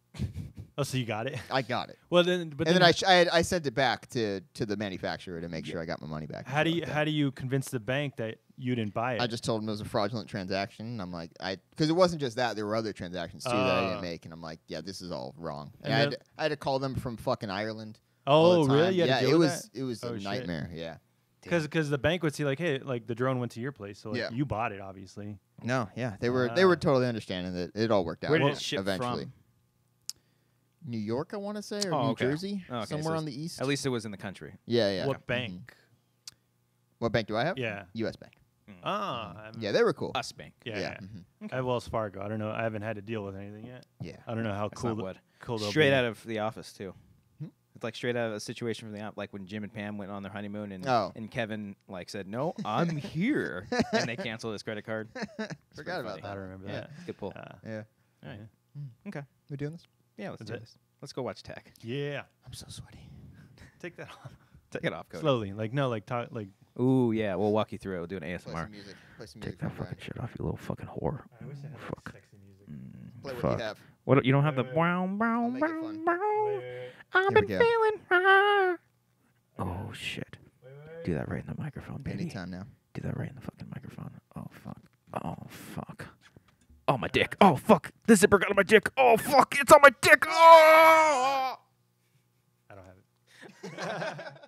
Oh, so you got it. I got it, Well then, but and then I sent it back to the manufacturer to make sure I got my money back. and how do stuff you like that. how do you convince the bank that you didn't buy it? I just told them it was a fraudulent transaction. And I'm like, because it wasn't just that; there were other transactions too that I didn't make, and I'm like, yeah, this is all wrong. And And I had to call them from fucking Ireland. all oh the time. really? You had Yeah, to deal it with was that? it was Oh, a shit. nightmare. Yeah. Because the bank would see like, hey, like the drone went to your place, so like Yeah. you bought it, obviously. No, yeah, they were Ah. totally understanding that it all worked out. Where did it ship eventually? from? New York, I want to say, or Oh, New okay. Jersey, Okay, somewhere so on the east. At least it was in the country. Yeah, yeah. What Mhm. bank? What bank do I have? Yeah. U.S. Bank. Ah. Yeah, they were cool. Us bank. Yeah. Yeah. yeah. I have Wells Fargo. I don't know. I haven't had to deal with anything yet. Yeah. I don't know how That's cool. not what. Cool. they'll Straight be. out of The Office too. Hmm? It's like straight out of a situation from the like when Jim and Pam went on their honeymoon and Oh. and Kevin like said, "No, I'm here," and they canceled his credit card. Forgot about funny. I that. don't remember Yeah, that. good pull. Yeah. All right. yeah. Okay. We doing this? Yeah, let's Is do it? this. Let's go watch Tech. Yeah. I'm so sweaty. Take that off. Take it off, Cody. Slowly. Like no. Like talk. Like. Ooh, yeah, we'll walk you through it. We'll do an Play ASMR. some music. Play some Take music. that for Brian. fucking shit off, you little fucking whore. I wish I had Fuck. sexy music. Play what Fuck. you have. What? You don't have the Wait, wait. brown, I'll brown, make it brown, fun. brown. I've Here we been go. feeling high. Oh shit! Do that right in the microphone, baby. Anytime now. Do that right in the fucking microphone. Oh fuck. Oh fuck. Oh my dick. Oh fuck. The zipper got on my dick. Oh fuck. It's on my dick. Oh. I don't have it.